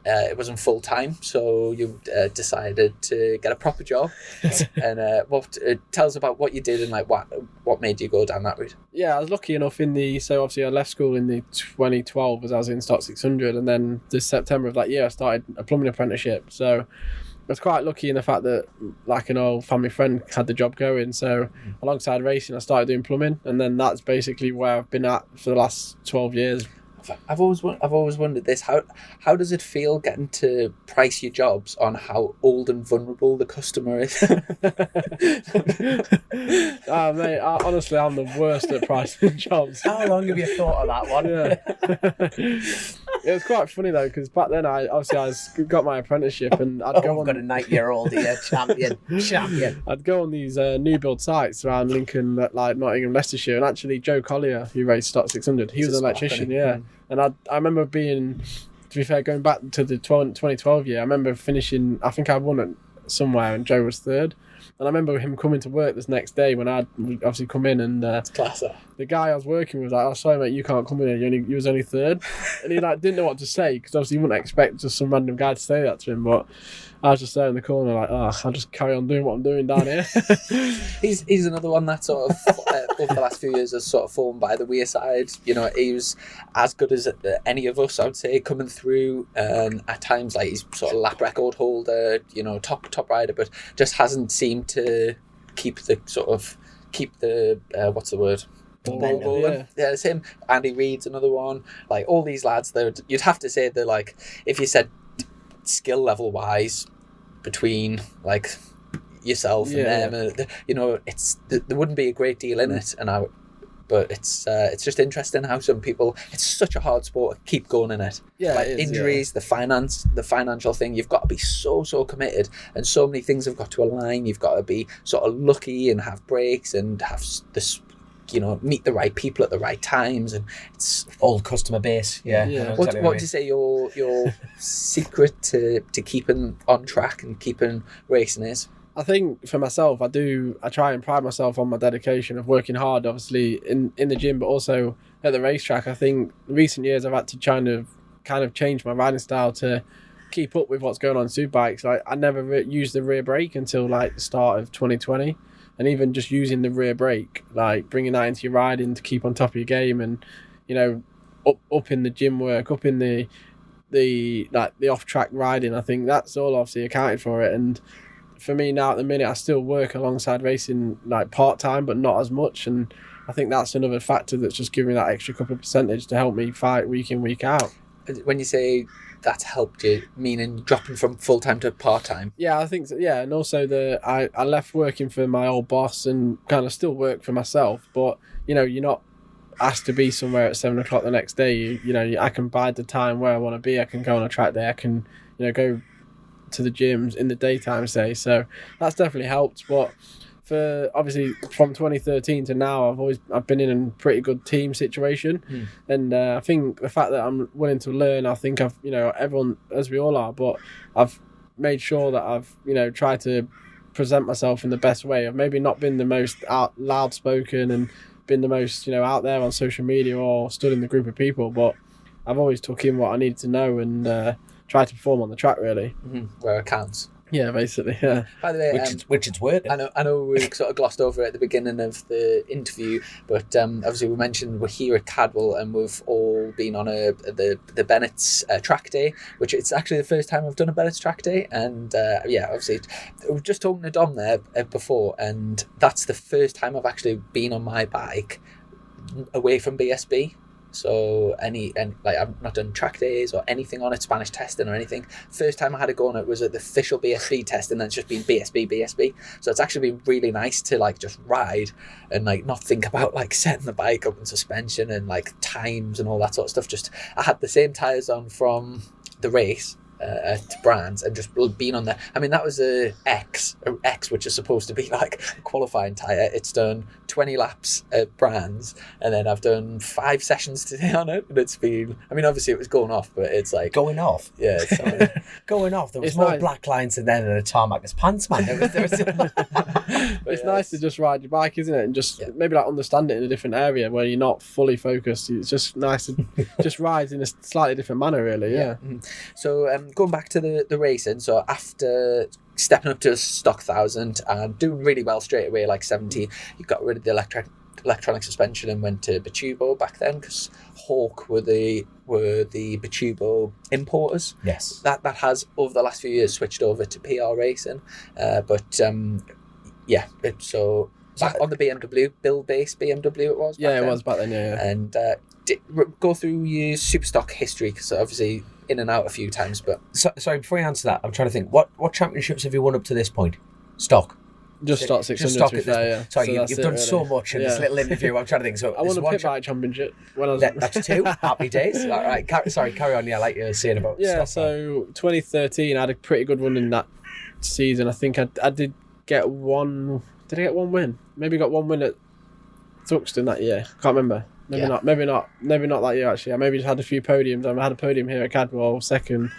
[SPEAKER 2] it wasn't full time, so you decided to get a proper job. And tell us about what you did and what made you go down that route.
[SPEAKER 3] Yeah, I was lucky enough so obviously I left school in the 2012 as I was in Stock 600, and then this September of that year I started a plumbing apprenticeship. So I was quite lucky in the fact that like an old family friend had the job going. So alongside racing, I started doing plumbing, and then that's basically where I've been at for the last 12 years.
[SPEAKER 2] I've always wondered this. How does it feel getting to price your jobs on how old and vulnerable the customer is?
[SPEAKER 3] Mate, honestly, I'm the worst at pricing jobs.
[SPEAKER 4] How long have you thought of that one?
[SPEAKER 3] Yeah. It was quite funny though, because back then I got my apprenticeship, and I've
[SPEAKER 4] got a 9-year-old here, champion.
[SPEAKER 3] I'd go on these new build sites around Lincoln, like Nottingham, Leicestershire, and actually Joe Collier, who raced Stock 600, he was an electrician, yeah. And I remember being to be fair, going back to the 2012 year, I remember finishing, I think I won it somewhere and Joe was third. And I remember him coming to work this next day when I'd obviously come in, and the guy I was working with was like, "Oh, sorry mate, you can't come in. You was only third." And he like didn't know what to say, because obviously you wouldn't expect just some random guy to say that to him. But I was just there in the corner like, "Oh, I'll just carry on doing what I'm doing down here."
[SPEAKER 2] He's another one that sort of over the last few years has sort of fallen by the wayside. You know, he was as good as any of us, I would say, coming through. At times, like he's sort of lap record holder, you know, top rider, but just hasn't seemed to keep the what's the word?
[SPEAKER 3] Yeah.
[SPEAKER 2] Yeah, it's him. Andy Reid's another one. Like all these lads, you'd have to say they're like, if you said skill level wise between like yourself and them, you know, there wouldn't be a great deal in it, but it's just interesting how some people, it's such a hard sport to keep going in it.
[SPEAKER 3] Yeah,
[SPEAKER 2] like
[SPEAKER 3] it is,
[SPEAKER 2] injuries, the financial thing, you've got to be so committed, and so many things have got to align. You've got to be sort of lucky and have breaks and have this, you know, meet the right people at the right times, and it's
[SPEAKER 4] all customer base. Yeah.
[SPEAKER 2] What would you say your secret to keeping on track and keeping racing is?
[SPEAKER 3] I think for myself, I try and pride myself on my dedication of working hard, obviously in the gym, but also at the racetrack. I think in recent years I've had to kind of change my riding style to keep up with what's going on in Superbikes. Like I never used the rear brake until like the start of 2020, and even just using the rear brake, like bringing that into your riding to keep on top of your game, and you know, up in the gym work, up in the off track riding. I think that's all obviously accounted for it. And for me now at the minute, I still work alongside racing like part-time, but not as much, and I think that's another factor that's just giving me that extra couple of percentage to help me fight week in, week out.
[SPEAKER 2] When you say that's helped you, meaning dropping from full-time to part-time?
[SPEAKER 3] Yeah, I think so, yeah. And also I left working for my old boss and kind of still work for myself, but you know, you're not asked to be somewhere at 7 o'clock the next day. You know, I can bide the time where I want to be. I can go on a track day. I can, you know, go to the gyms in the daytime, say. So that's definitely helped. But for obviously from 2013 to now, I've been in a pretty good team situation, and I think the fact that I'm willing to learn, I think I've, you know, everyone, as we all are, but I've made sure that I've, you know, tried to present myself in the best way. I've maybe not been the most loud spoken and been the most, you know, out there on social media or stood in the group of people, but I've always took in what I needed to know and tried to perform on the track, really.
[SPEAKER 2] Where it counts.
[SPEAKER 3] Yeah, basically, yeah.
[SPEAKER 2] By the way,
[SPEAKER 4] which it's working.
[SPEAKER 2] I know we sort of glossed over it at the beginning of the interview, but obviously we mentioned we're here at Cadwell and we've all been on the Bennett's track day, which it's actually the first time I've done a Bennett's track day, and obviously we were just talking to Dom there before, and that's the first time I've actually been on my bike away from BSB. So like I've not done track days or anything on it, Spanish testing or anything. First time I had to go on it was at the official BSB test, and then it's just been BSB. So it's actually been really nice to like just ride and like not think about like setting the bike up and suspension and like times and all that sort of stuff. Just I had the same tyres on from the race at Brands and just been on there. I mean, that was a X, which is supposed to be like a qualifying tyre. It's done 20 laps at Brands, and then I've done 5 sessions today on it, and it's been, I mean, obviously it was going off, but it's like
[SPEAKER 4] going off.
[SPEAKER 2] Yeah, it's
[SPEAKER 4] going off. There was
[SPEAKER 3] it's
[SPEAKER 4] more
[SPEAKER 3] nice.
[SPEAKER 4] black lines in there than a tarmac as pants, man.
[SPEAKER 3] It's nice to just ride your bike, isn't it? And just maybe like understand it in a different area where you're not fully focused. It's just nice to just ride in a slightly different manner, really. Yeah.
[SPEAKER 2] So going back to the racing, so after stepping up to a stock 1000 and doing really well straight away, like 17, you got rid of the electronic suspension and went to Bitubo back then, because Hawk were the Bitubo importers.
[SPEAKER 4] Yes,
[SPEAKER 2] that has over the last few years switched over to PR Racing, so back on the BMW build-based BMW it was.
[SPEAKER 3] It was back then. Yeah.
[SPEAKER 2] And go through your Superstock history, because obviously in and out a few times. But
[SPEAKER 4] sorry, before you answer that, I'm trying to think. What championships have you won up to this point? Stock.
[SPEAKER 3] Just stock 600.
[SPEAKER 4] Just stock
[SPEAKER 3] to be fair, yeah.
[SPEAKER 4] Sorry,
[SPEAKER 3] So
[SPEAKER 4] you've done
[SPEAKER 3] really.
[SPEAKER 4] so much in this little interview. I'm trying to think. So
[SPEAKER 3] I won a pit bike championship when I was.
[SPEAKER 4] That's 2 happy days. All right, carry on. Yeah, like you were saying about.
[SPEAKER 3] Yeah,
[SPEAKER 4] stock.
[SPEAKER 3] so 2013, I had a pretty good run in that season. I think I did get one. Did I get one win? Maybe got one win at Thuxton that year. Can't remember. Maybe not that year actually. I maybe just had a few podiums. I had a podium here at Cadwell, second.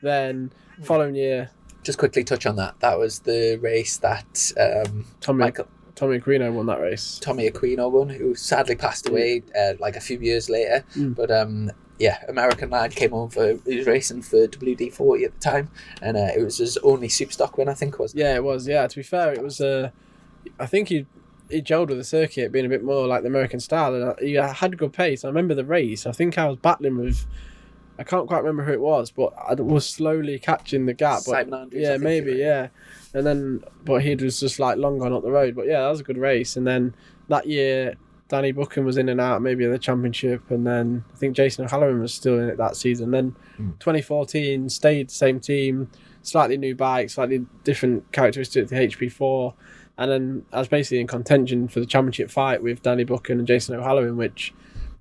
[SPEAKER 3] Then following year,
[SPEAKER 2] just quickly touch on that. That was the race that
[SPEAKER 3] Tommy Aquino won that race.
[SPEAKER 2] Tommy Aquino won, who sadly passed away like a few years later. But American lad came over. He was racing for WD-40 at the time, and it was his only Superstock win, I think, was.
[SPEAKER 3] Yeah, it was. Yeah, to be fair, it was. I think he gelled with the circuit, being a bit more like the American style, and he had good pace. I remember the race. I think I was battling with. I can't quite remember who it was, but I was slowly catching the gap.
[SPEAKER 2] Simon Andrews.
[SPEAKER 3] Yeah, maybe, yeah. And then, but he was just like long gone up the road. But yeah, that was a good race. And then that year, Danny Buchan was in and out maybe of the championship, and then I think Jason O'Halloran was still in it that season. Then 2014, stayed the same team, slightly new bike, slightly different characteristics, the HP4. And then I was basically in contention for the championship fight with Danny Buchan and Jason O'Halloran, which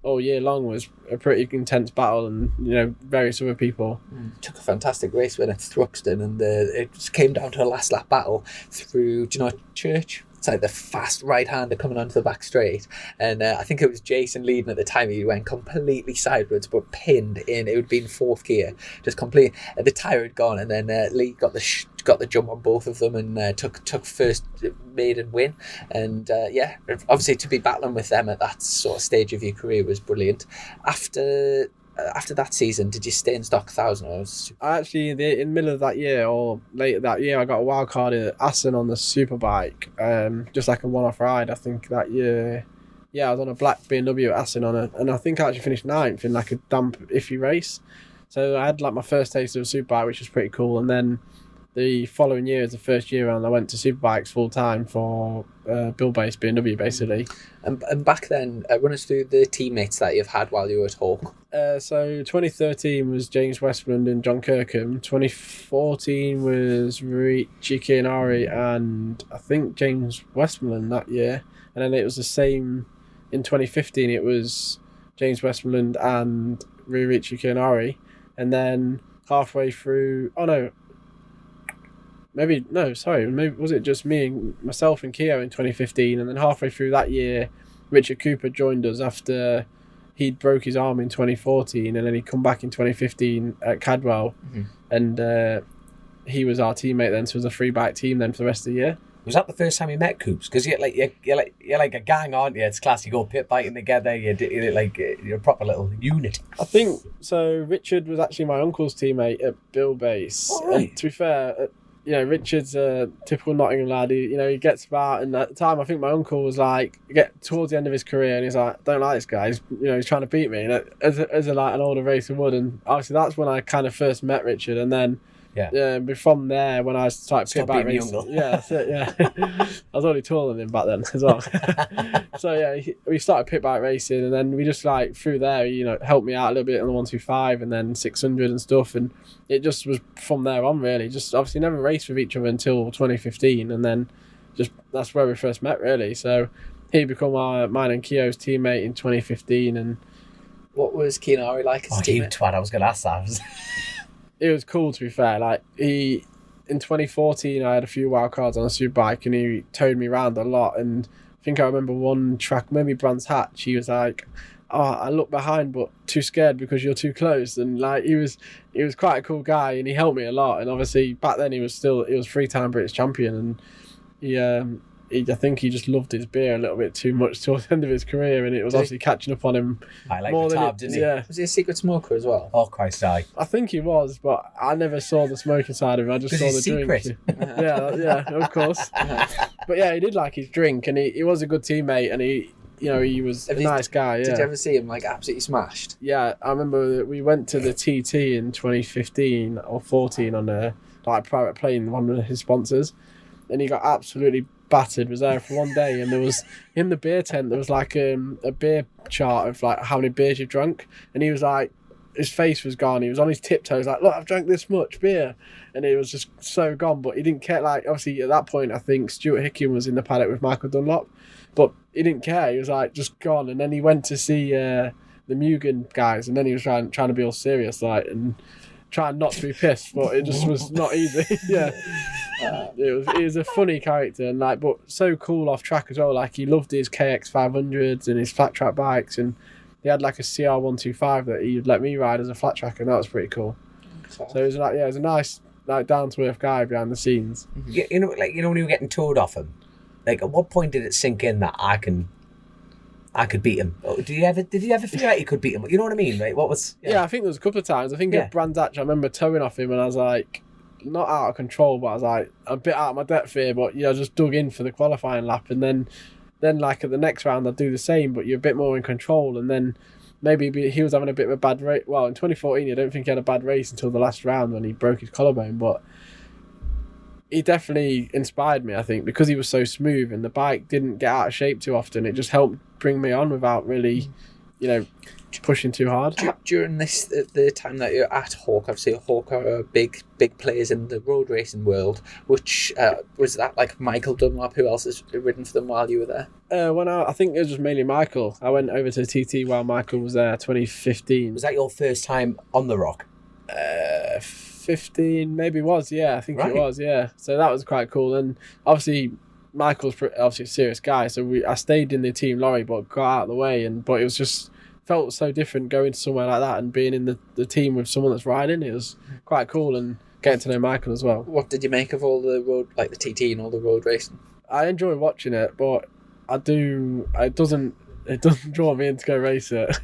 [SPEAKER 3] all year long was a pretty intense battle, and various other people.
[SPEAKER 2] Took a fantastic race win at Thruxton, and it just came down to a last lap battle through, do you know, Church? It's like the fast right-hander coming onto the back straight, and I think it was Jason leading at the time. He went completely sideways but pinned in. It would be in fourth gear, just complete. The tyre had gone, and then Lee got the jump on both of them and took first maiden win. And obviously to be battling with them at that sort of stage of your career was brilliant. After that season, did you stay in stock 1,000?
[SPEAKER 3] I actually, in the middle of that year or later that year, I got a wild card at Assen on the Superbike, just like a one-off ride. I think that year, I was on a black BMW at Assen and I think I actually finished 9th in like a damp, iffy race. So I had like my first taste of a Superbike, which was pretty cool. And then the following year, as the first year round, I went to Superbikes full time for Bill-based BMW, basically.
[SPEAKER 2] And back then, run us through the teammates that you've had while you were at Hawk.
[SPEAKER 3] So 2013 was James Westmoreland and John Kirkham. 2014 was Richie Chianari and I think James Westmoreland that year. And then it was the same in 2015. It was James Westmoreland and Richie Chianari. And then halfway through, maybe was it just me and myself and Keogh in 2015, and then halfway through that year Richard Cooper joined us after he'd broke his arm in 2014, and then he'd come back in 2015 at Cadwell, and he was our teammate then, so it was a free bike team then for the rest of the year.
[SPEAKER 4] Was that the first time you met Coops? Because you're like a gang, aren't you? It's class. You go pit biking together. You're a proper little unit.
[SPEAKER 3] I think so. Richard was actually my uncle's teammate at Bill Base.
[SPEAKER 4] Oh, right.
[SPEAKER 3] And to be fair, Richard's a typical Nottingham lad. He gets about, and at the time I think my uncle was like, get towards the end of his career, and he's like, don't like this guy. He's trying to beat me, and as an older racer would. And obviously that's when I kind of first met Richard, and then. From there, when I started pit bike racing, that's it, I was only taller than him back then as well. So we started pit bike racing, and then we just like through there, helped me out a little bit on the 125 and then 600 and stuff, and it just was from there on really. Just obviously never raced with each other until 2015, and then just that's where we first met really. So he became mine and Keogh's teammate in 2015, and
[SPEAKER 2] what was Chianari like as a teammate?
[SPEAKER 4] Twat, I was going to ask that.
[SPEAKER 3] It was cool, to be fair. Like in 2014, I had a few wild cards on a Superbike, and he towed me around a lot. And I think I remember one track, maybe Brands Hatch. He was like, "Oh, I look behind, but too scared because you're too close." And like he was quite a cool guy, and he helped me a lot. And obviously back then he was 3-time British champion, and I think he just loved his beer a little bit too much towards the end of his career, and it was obviously catching up on him.
[SPEAKER 4] I like
[SPEAKER 3] more
[SPEAKER 4] the
[SPEAKER 3] than
[SPEAKER 4] tab, didn't he?
[SPEAKER 3] Yeah.
[SPEAKER 2] Was he a secret smoker as well?
[SPEAKER 4] Oh, Christ,
[SPEAKER 3] I think he was, but I never saw the smoking side of him. I just saw the
[SPEAKER 4] secret.
[SPEAKER 3] drink. yeah, of course. But yeah, he did like his drink, and he was a good teammate, and he was a nice guy. Yeah.
[SPEAKER 2] Did you ever see him like absolutely smashed?
[SPEAKER 3] Yeah, I remember that we went to the TT in 2015 or 14 on a private plane, one of his sponsors, and he got absolutely battered. Was there for one day, and there was in the beer tent there was like a beer chart of like how many beers you drunk, and he was like, his face was gone, he was on his tiptoes like, look, I've drank this much beer, and it was just so gone. But he didn't care. Like obviously at that point I think Stuart Hicken was in the paddock with Michael Dunlop, but he didn't care. He was like just gone. And then he went to see the Mugen guys, and then he was trying to be all serious like, and trying not to be pissed, but it just was not easy. Yeah. It was a funny character, and like, but so cool off track as well. Like, he loved his KX 500s and his flat track bikes, and he had like a CR 125 that he'd let me ride as a flat track, and that was pretty cool. So it was like, it was a nice, like, down to earth guy behind the scenes.
[SPEAKER 4] You know, when you were getting towed off him, like, at what point did it sink in that I could beat him? Did you ever feel like you could beat him? You know what I mean, right? What was?
[SPEAKER 3] Yeah, I think there was a couple of times. I think at Brands Hatch, I remember towing off him, and I was like, not out of control, but I was like a bit out of my depth here. But I just dug in for the qualifying lap, and then like at the next round, I'd do the same, but you're a bit more in control. And then maybe he was having a bit of a bad race. Well, in 2014, I don't think he had a bad race until the last round when he broke his collarbone, but he definitely inspired me, I think, because he was so smooth and the bike didn't get out of shape too often. It just helped bring me on without really, pushing too hard.
[SPEAKER 2] During the time that you're at Hawk, obviously Hawk are big players in the road racing world. Which was that, like Michael Dunlop? Who else has ridden for them while you were there?
[SPEAKER 3] I think it was just mainly Michael. I went over to TT while Michael was there, 2015.
[SPEAKER 4] Was that your first time on the rock?
[SPEAKER 3] 15 maybe was, yeah. I think it was, yeah. So that was quite cool. And obviously Michael's obviously a serious guy, so I stayed in the team lorry but got out of the way, but it was just felt so different going to somewhere like that and being in the team with someone that's riding. It was quite cool, and getting to know Michael as well.
[SPEAKER 2] What did you make of all the road, like the TT and all the road racing?
[SPEAKER 3] I enjoy watching it, but it doesn't draw me in to go race it.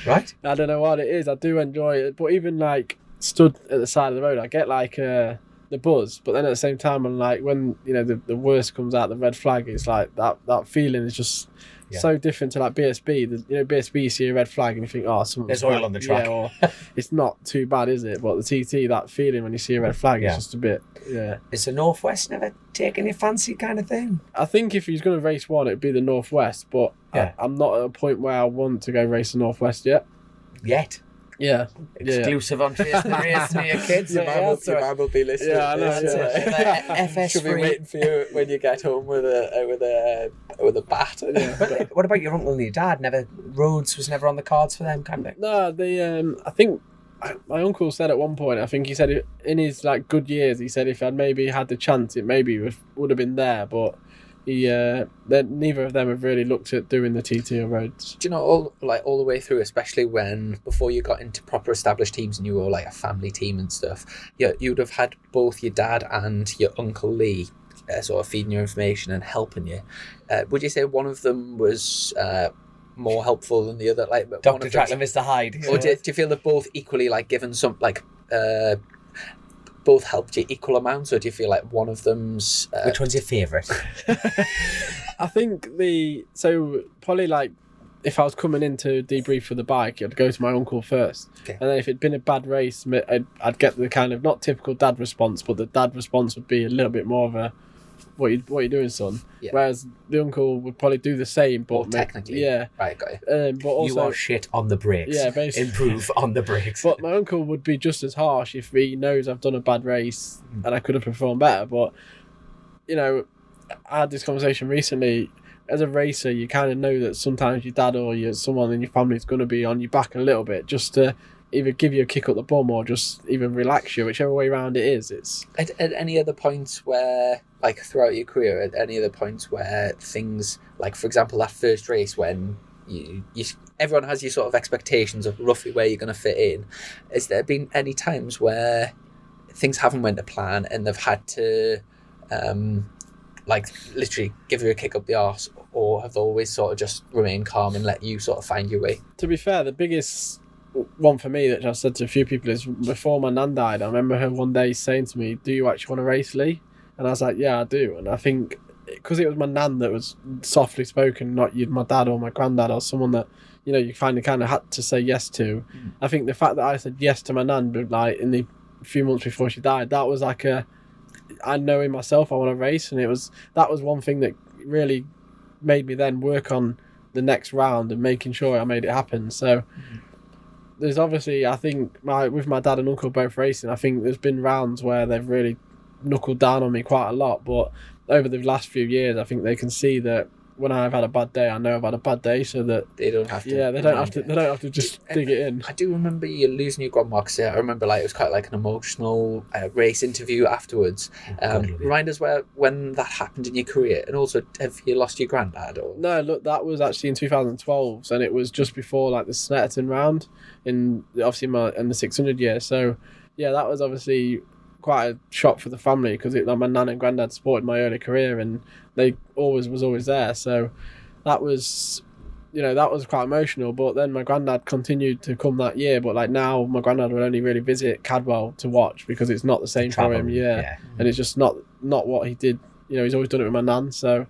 [SPEAKER 4] Right.
[SPEAKER 3] I don't know what it is. I do enjoy it, but even like stood at the side of the road, I get like the buzz, but then at the same time, I'm like, when the worst comes out, the red flag, it's like that feeling is just so different to like BSB. BSB, you see a red flag and you think, oh,
[SPEAKER 4] there's oil on the track.
[SPEAKER 3] Yeah, or it's not too bad, is it? But the TT, that feeling when you see a red flag, is just a bit,
[SPEAKER 4] Is the Northwest never taking your fancy kind of thing?
[SPEAKER 3] I think if he's going to race one, it'd be the Northwest, but I'm not at a point where I want to go race the Northwest yet. Yeah.
[SPEAKER 4] Exclusive on Chasin The Racin, your kids.
[SPEAKER 2] Your mum will be listening.
[SPEAKER 3] Yeah, I know.
[SPEAKER 4] FS3.
[SPEAKER 2] She'll be waiting for you when you get home with a bat.
[SPEAKER 4] But what about your uncle and your dad? Roads was never on the cards for them, kind of thing.
[SPEAKER 3] No, I think my uncle said at one point, I think he said in his like good years, he said if I'd maybe had the chance, it maybe would have been there, but neither of them have really looked at doing the TT or roads.
[SPEAKER 2] Do you know, all the way through, especially before you got into proper established teams and you were like a family team and stuff, you'd have had both your dad and your Uncle Lee sort of feeding you information and helping you. Would you say one of them was more helpful than the other? Like
[SPEAKER 4] Dr. Track and Mr. Hyde.
[SPEAKER 2] Or do you feel they're both equally like given some like both helped you equal amounts, or do you feel like one of them's
[SPEAKER 4] which one's your favourite?
[SPEAKER 3] I think probably like if I was coming in to debrief for the bike, I'd go to my uncle first, and then if it'd been a bad race, I'd get the kind of not typical dad response, but the dad response would be a little bit more of a what you doing, son? Yeah. Whereas the uncle would probably do the same, but
[SPEAKER 2] technically,
[SPEAKER 3] right,
[SPEAKER 2] got you.
[SPEAKER 3] But also,
[SPEAKER 4] you are shit on the brakes.
[SPEAKER 3] Yeah, basically.
[SPEAKER 4] Improve on the brakes.
[SPEAKER 3] But my uncle would be just as harsh if he knows I've done a bad race and I could have performed better. But I had this conversation recently. As a racer, you kind of know that sometimes your dad or someone in your family is going to be on your back a little bit, just to either give you a kick up the bum or just even relax you, whichever way around it is. It's
[SPEAKER 2] at any other points where, like throughout your career, at any other points where things, like for example that first race when you everyone has your sort of expectations of roughly where you're going to fit in, has there been any times where things haven't went to plan and they've had to like literally give you a kick up the arse, or have always sort of just remained calm and let you sort of find your way?
[SPEAKER 3] To be fair, the biggest one for me that I've said to a few people is before my nan died, I remember her one day saying to me, "Do you actually want to race, Lee?" And I was like, "Yeah, I do." And I think because it was my nan that was softly spoken, not my dad or my granddad or someone that you kind of had to say yes to. I think the fact that I said yes to my nan, but like in the few months before she died, that was like I know in myself I want to race, and that was one thing that really made me then work on the next round and making sure I made it happen. So. There's obviously, I think, with my dad and uncle both racing, I think there's been rounds where they've really knuckled down on me quite a lot. But over the last few years, I think they can see that when I've had a bad day, I know I've had a bad day, so that
[SPEAKER 2] they don't have to.
[SPEAKER 3] Yeah, they don't have to just dig it in.
[SPEAKER 2] I do remember you losing your grandma. I remember it was quite like an emotional race interview afterwards. Remind us when that happened in your career, and also have you lost your granddad? Or
[SPEAKER 3] no, look, that was actually in 2012, and it was just before like the Snetterton round in the 600 year. So yeah, that was obviously quite a shock for the family because my nan and granddad supported my early career and they was always there. So that was quite emotional. But then my granddad continued to come that year. But like now, my granddad would only really visit Cadwell to watch because it's not the same for him. Yeah, and it's just not what he did. He's always done it with my nan. So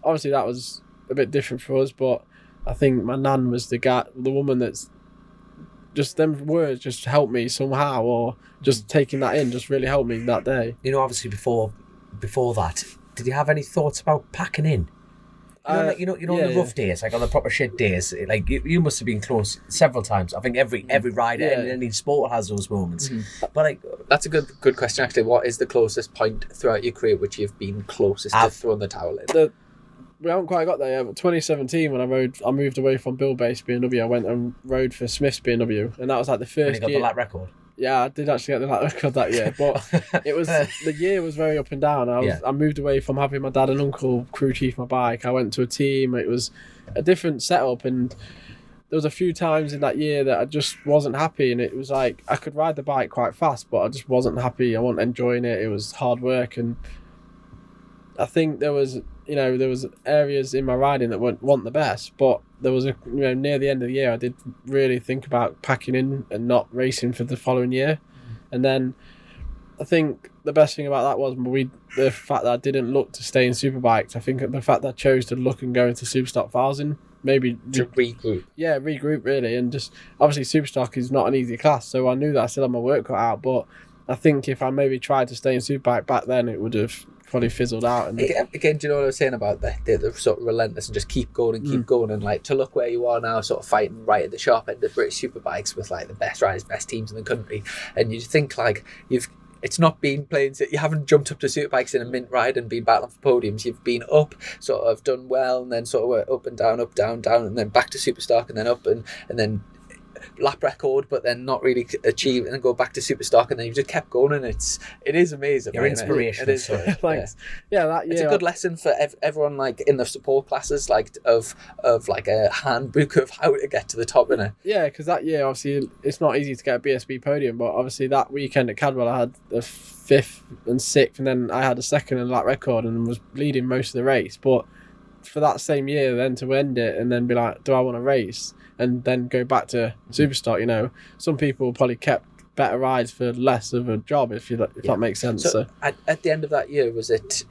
[SPEAKER 3] obviously that was a bit different for us. But I think my nan was the woman that's just them words just helped me somehow, or just taking that in just really helped me that day.
[SPEAKER 4] Obviously before that, did you have any thoughts about packing in? On the rough days, like on the proper shit days, like you must have been close several times. I think every rider in any sport has those moments. Mm-hmm. But like,
[SPEAKER 2] that's a good question actually. What is the closest point throughout your career which you've been closest to throwing the towel in?
[SPEAKER 3] We haven't quite got there yet, but 2017 when I moved away from Bill-based BMW, I went and rode for Smith's BMW, and that was like the first year.
[SPEAKER 4] And you got the lap record?
[SPEAKER 3] Yeah, I did actually get the lap record that year, but it was the year was very up and down. I moved away from having my dad and uncle crew chief my bike. I went to a team. It was a different setup, and there was a few times in that year that I just wasn't happy, and it was like I could ride the bike quite fast, but I just wasn't happy. I wasn't enjoying it. It was hard work, and I think there was areas in my riding that weren't the best, but there was near the end of the year I did really think about packing in and not racing for the following year. And then I think the best thing about that was the fact that I didn't look to stay in Superbikes. I think the fact that I chose to look and go into Superstock 1000, maybe
[SPEAKER 2] to regroup.
[SPEAKER 3] Yeah, regroup really, and just obviously Superstock is not an easy class, so I knew that I still had my work cut out. But I think if I maybe tried to stay in Superbike back then, it would have probably fizzled out. And
[SPEAKER 2] again, do you know what I was saying about the sort of relentless and just keep going and keep going, and like to look where you are now, sort of fighting right at the sharp end of British Superbikes with like the best riders, best teams in the country, and you think like it's not been playing. You haven't jumped up to Superbikes in a mint ride and been battling for podiums. You've been up, sort of done well, and then sort of went up and down, and then back to Superstock, and then up and then lap record, but then not really achieve, and then go back to Superstock, and then you've just kept going, and it is amazing.
[SPEAKER 4] You're inspirational.
[SPEAKER 2] It is.
[SPEAKER 3] Thanks. Yeah, that year
[SPEAKER 2] it's a good lesson for everyone, like in the support classes, like of like a handbook of how to get to the top in it.
[SPEAKER 3] Yeah, because that year obviously it's not easy to get a BSB podium, but obviously that weekend at Cadwell I had the 5th and 6th, and then I had a 2nd and lap record and was leading most of the race. But for that same year then to end it and then be like, do I want to race? And then go back to Superstock, some people probably kept better rides for less of a job, if that makes sense.
[SPEAKER 2] So at the end of that year, did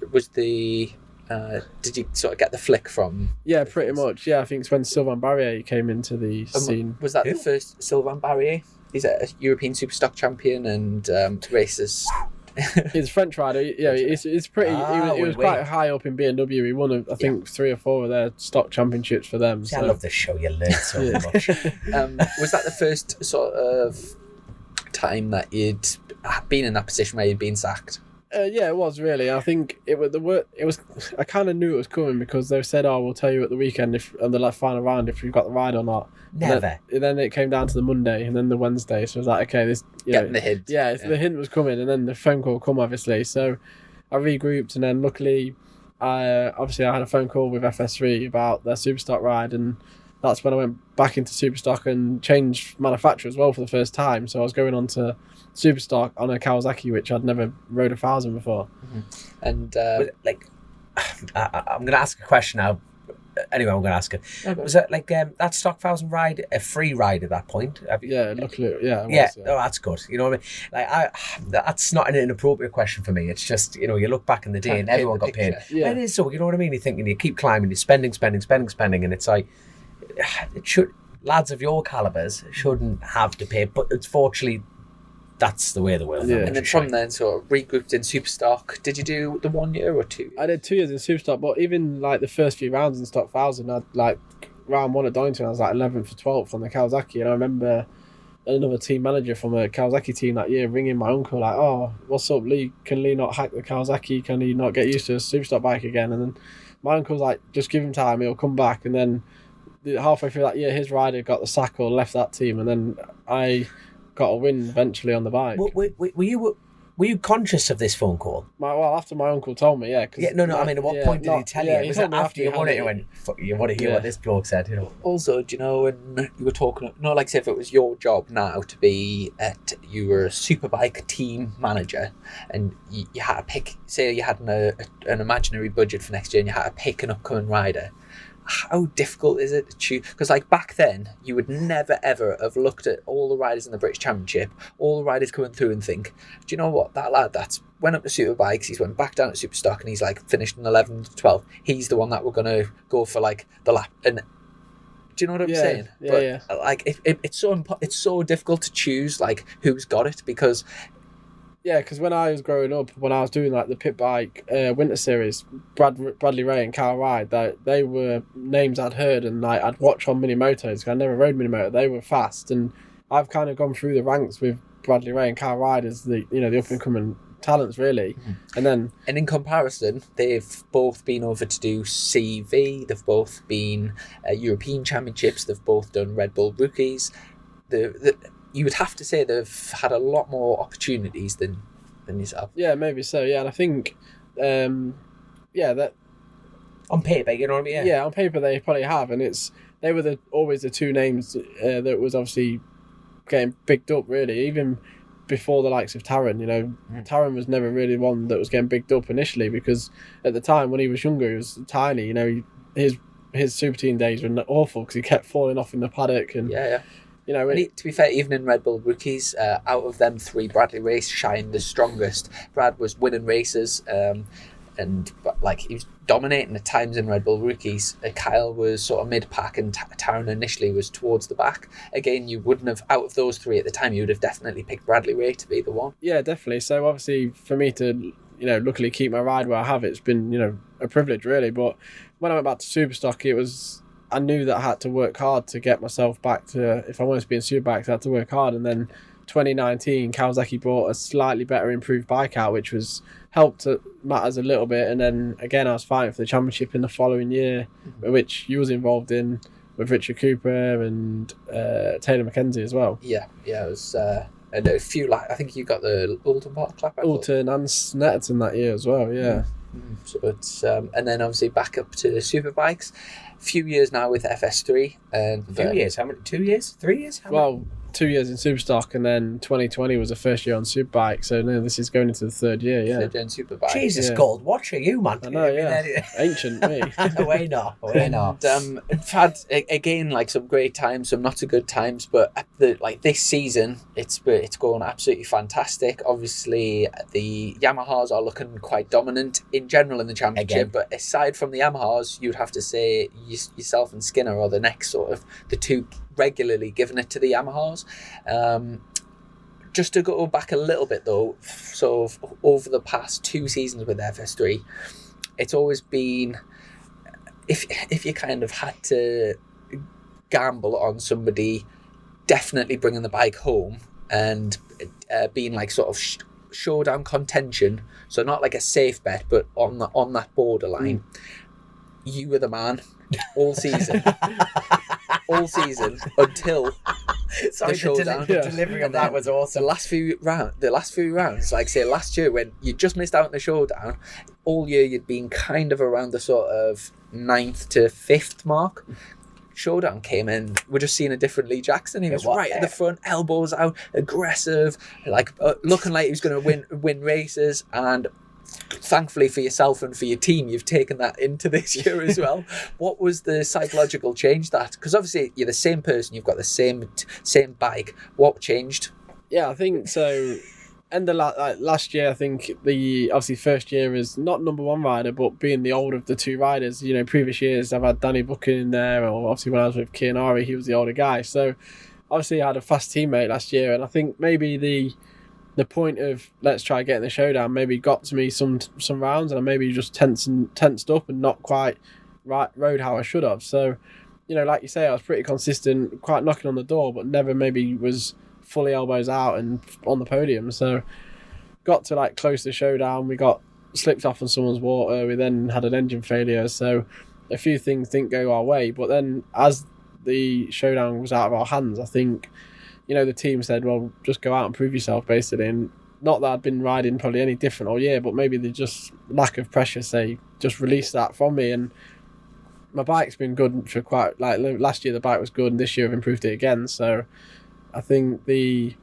[SPEAKER 2] you sort of get the flick from?
[SPEAKER 3] Yeah, pretty much. Yeah, I think it's when Sylvain Barrier came into the scene.
[SPEAKER 2] Was that the first Sylvain Barrier? He's a European Superstock champion and races.
[SPEAKER 3] He's a French rider. Yeah, it's pretty. He was quite high up in BMW. He won, I think, 3 or 4 of their stock championships for them.
[SPEAKER 4] See, I love this show. You learn so much.
[SPEAKER 2] Was that the first sort of time that you'd been in that position where you'd been sacked?
[SPEAKER 3] Yeah, it was really. I think it was. I kind of knew it was coming because they said, "Oh, we'll tell you at the weekend on the final round if you've got the ride or not."
[SPEAKER 4] Never.
[SPEAKER 3] And then it came down to the Monday and then the Wednesday. So it was like, okay, this
[SPEAKER 2] getting the hint.
[SPEAKER 3] Yeah, the hint was coming, and then the phone call come obviously. So I regrouped, and then luckily, I had a phone call with FS3 about their Superstock ride, and that's when I went back into Superstock and changed manufacturer as well for the first time. So I was going on to Superstock on a Kawasaki, which I'd never rode 1000 before.
[SPEAKER 2] Mm-hmm. And
[SPEAKER 4] I'm going to ask a question now. Anyway, I'm going to ask it. Okay. Was that like that stock 1000 ride a free ride at that point?
[SPEAKER 3] Yeah, luckily, yeah.
[SPEAKER 4] Oh, that's good. You know what I mean? Like that's not an inappropriate question for me. It's just you look back in the day and everyone got paid.
[SPEAKER 3] Yeah.
[SPEAKER 4] And it is so. You know what I mean? You're thinking, you keep climbing, you're spending, and it's like it should. Lads of your calibers shouldn't have to pay, but unfortunately, that's the way the world.
[SPEAKER 2] Yeah. And then from then, sort of regrouped in Superstock. Did you do the 1 year or 2?
[SPEAKER 3] I did 2 years in Superstock, but even like the first few rounds in Stock 1000, I'd like round 1 at Donington, I was like 11th or 12th on the Kawasaki, and I remember another team manager from a Kawasaki team that year ringing my uncle like, "Oh, what's up, Lee? Can Lee not hack the Kawasaki? Can he not get used to a Superstock bike again?" And then my uncle's like, just give him time, he'll come back. And then halfway through that year, his rider got the sack or left that team, and then I got a win eventually on the bike.
[SPEAKER 4] Were you conscious of this phone call?
[SPEAKER 3] After my uncle told me, yeah.
[SPEAKER 4] I mean, at what point did he tell you? Was it after you won it?
[SPEAKER 3] He
[SPEAKER 4] went, you want to hear what this bloke said, you know?
[SPEAKER 2] Also, do you know, when you were talking, like say if it was your job now to be you were a Superbike team manager, and you had to pick, say you had an imaginary budget for next year, and you had to pick an upcoming rider. How difficult is it to choose? Because like back then, you would never ever have looked at all the riders in the British Championship, all the riders coming through, and think, do you know what, that lad that's went up to Superbikes, he's went back down to Superstock, and he's like finished in 11th, 12th. He's the one that we're gonna go for like the lap. And do you know what I'm saying?
[SPEAKER 3] Yeah.
[SPEAKER 2] Like it's so difficult to choose like who's got it, because.
[SPEAKER 3] Yeah, because when I was growing up, when I was doing like the pit bike winter series, Bradley Ray and Kyle Ride, they were names I'd heard and like I'd watch on mini motos. I never rode mini moto. They were fast, and I've kind of gone through the ranks with Bradley Ray and Kyle Ride as the up and coming talents really. And
[SPEAKER 2] in comparison, they've both been over to do CV. They've both been European Championships. They've both done Red Bull Rookies. You would have to say they've had a lot more opportunities than yourself.
[SPEAKER 3] Yeah, maybe so. Yeah, and I think, that
[SPEAKER 4] on paper, you know what I mean?
[SPEAKER 3] Yeah, on paper they probably have, and they were always the two names that was obviously getting bigged up really, even before the likes of Taron. You know, Taron was never really one that was getting bigged up initially, because at the time when he was younger, he was tiny. You know, his super team days were awful because he kept falling off in the paddock and.
[SPEAKER 2] Yeah.
[SPEAKER 3] You know,
[SPEAKER 2] to be fair, even in Red Bull Rookies, out of them three, Bradley Race shined the strongest. Brad was winning races, and like he was dominating at times in Red Bull Rookies. Kyle was sort of mid-pack, and Taron initially was towards the back. Again, you wouldn't have, out of those three at the time, you would have definitely picked Bradley Ray to be the one.
[SPEAKER 3] Yeah, definitely. So obviously for me to, luckily keep my ride where I have, it's been, a privilege really. But when I went back to Superstock, I knew that I had to work hard to get myself back to, if I wanted to be in Superbikes, I had to work hard. And then 2019, Kawasaki brought a slightly better improved bike out, which was helped matters a little bit. And then again, I was fighting for the championship in the following year, which you was involved in with Richard Cooper and Taylor McKenzie as well.
[SPEAKER 2] Yeah, it was and a few, I think you got the Alton Park clap.
[SPEAKER 3] Alton and Snetterton that year as well, yeah.
[SPEAKER 2] So it's and then obviously back up to Superbikes. A few years now with FS3, and
[SPEAKER 4] a few years. How many? 2 years? 3 years?
[SPEAKER 3] 2 years in Superstock, and then 2020 was the first year on Superbike. So no, this is going into the third year. Yeah.
[SPEAKER 2] Third year in Superbike.
[SPEAKER 4] Jesus, gold watcher, you man.
[SPEAKER 3] I know, yeah. Ancient me.
[SPEAKER 4] Way not.
[SPEAKER 2] And, I've had again like some great times, some not so good times, but this season it's going absolutely fantastic. Obviously, the Yamahas are looking quite dominant in general in the championship. Again. But aside from the Yamahas, you'd have to say yourself and Skinner are the next sort of the two regularly giving it to the Yamahas. Just to go back a little bit though, so over the past 2 seasons with FS3, it's always been, if you kind of had to gamble on somebody definitely bringing the bike home and being like sort of showdown contention, so not like a safe bet but on that borderline, you were the man all season. All season until
[SPEAKER 4] the showdown. The delivery of that was awesome.
[SPEAKER 2] The last few rounds, like say last year when you just missed out in the showdown, all year you'd been kind of around the sort of 9th to 5th mark. Showdown came in, we're just seeing a different Lee Jackson. He was right at the front, elbows out, aggressive, like looking like he was going to win races. And thankfully for yourself and for your team, you've taken that into this year as well. What was the psychological change that? Because obviously you're the same person, you've got the same bike. What changed?
[SPEAKER 3] Yeah, I think so. End of last year, I think the obviously first year is not number one rider, but being the older of the two riders. Previous years I've had Danny Buchan in there, or obviously when I was with Kianari, he was the older guy. So obviously I had a fast teammate last year, and I think maybe the point of let's try getting the showdown maybe got to me some rounds, and I maybe just tensed up and not quite rode how I should have. So, like you say, I was pretty consistent, quite knocking on the door, but never maybe was fully elbows out and on the podium. So got to close the showdown. We got slipped off on someone's water. We then had an engine failure, so a few things didn't go our way. But then as the showdown was out of our hands, I think, the team said, well, just go out and prove yourself, basically. And not that I'd been riding probably any different all year, but maybe the just lack of pressure, say, just released that from me. And my bike's been good for quite, last year the bike was good, and this year I've improved it again. So I think the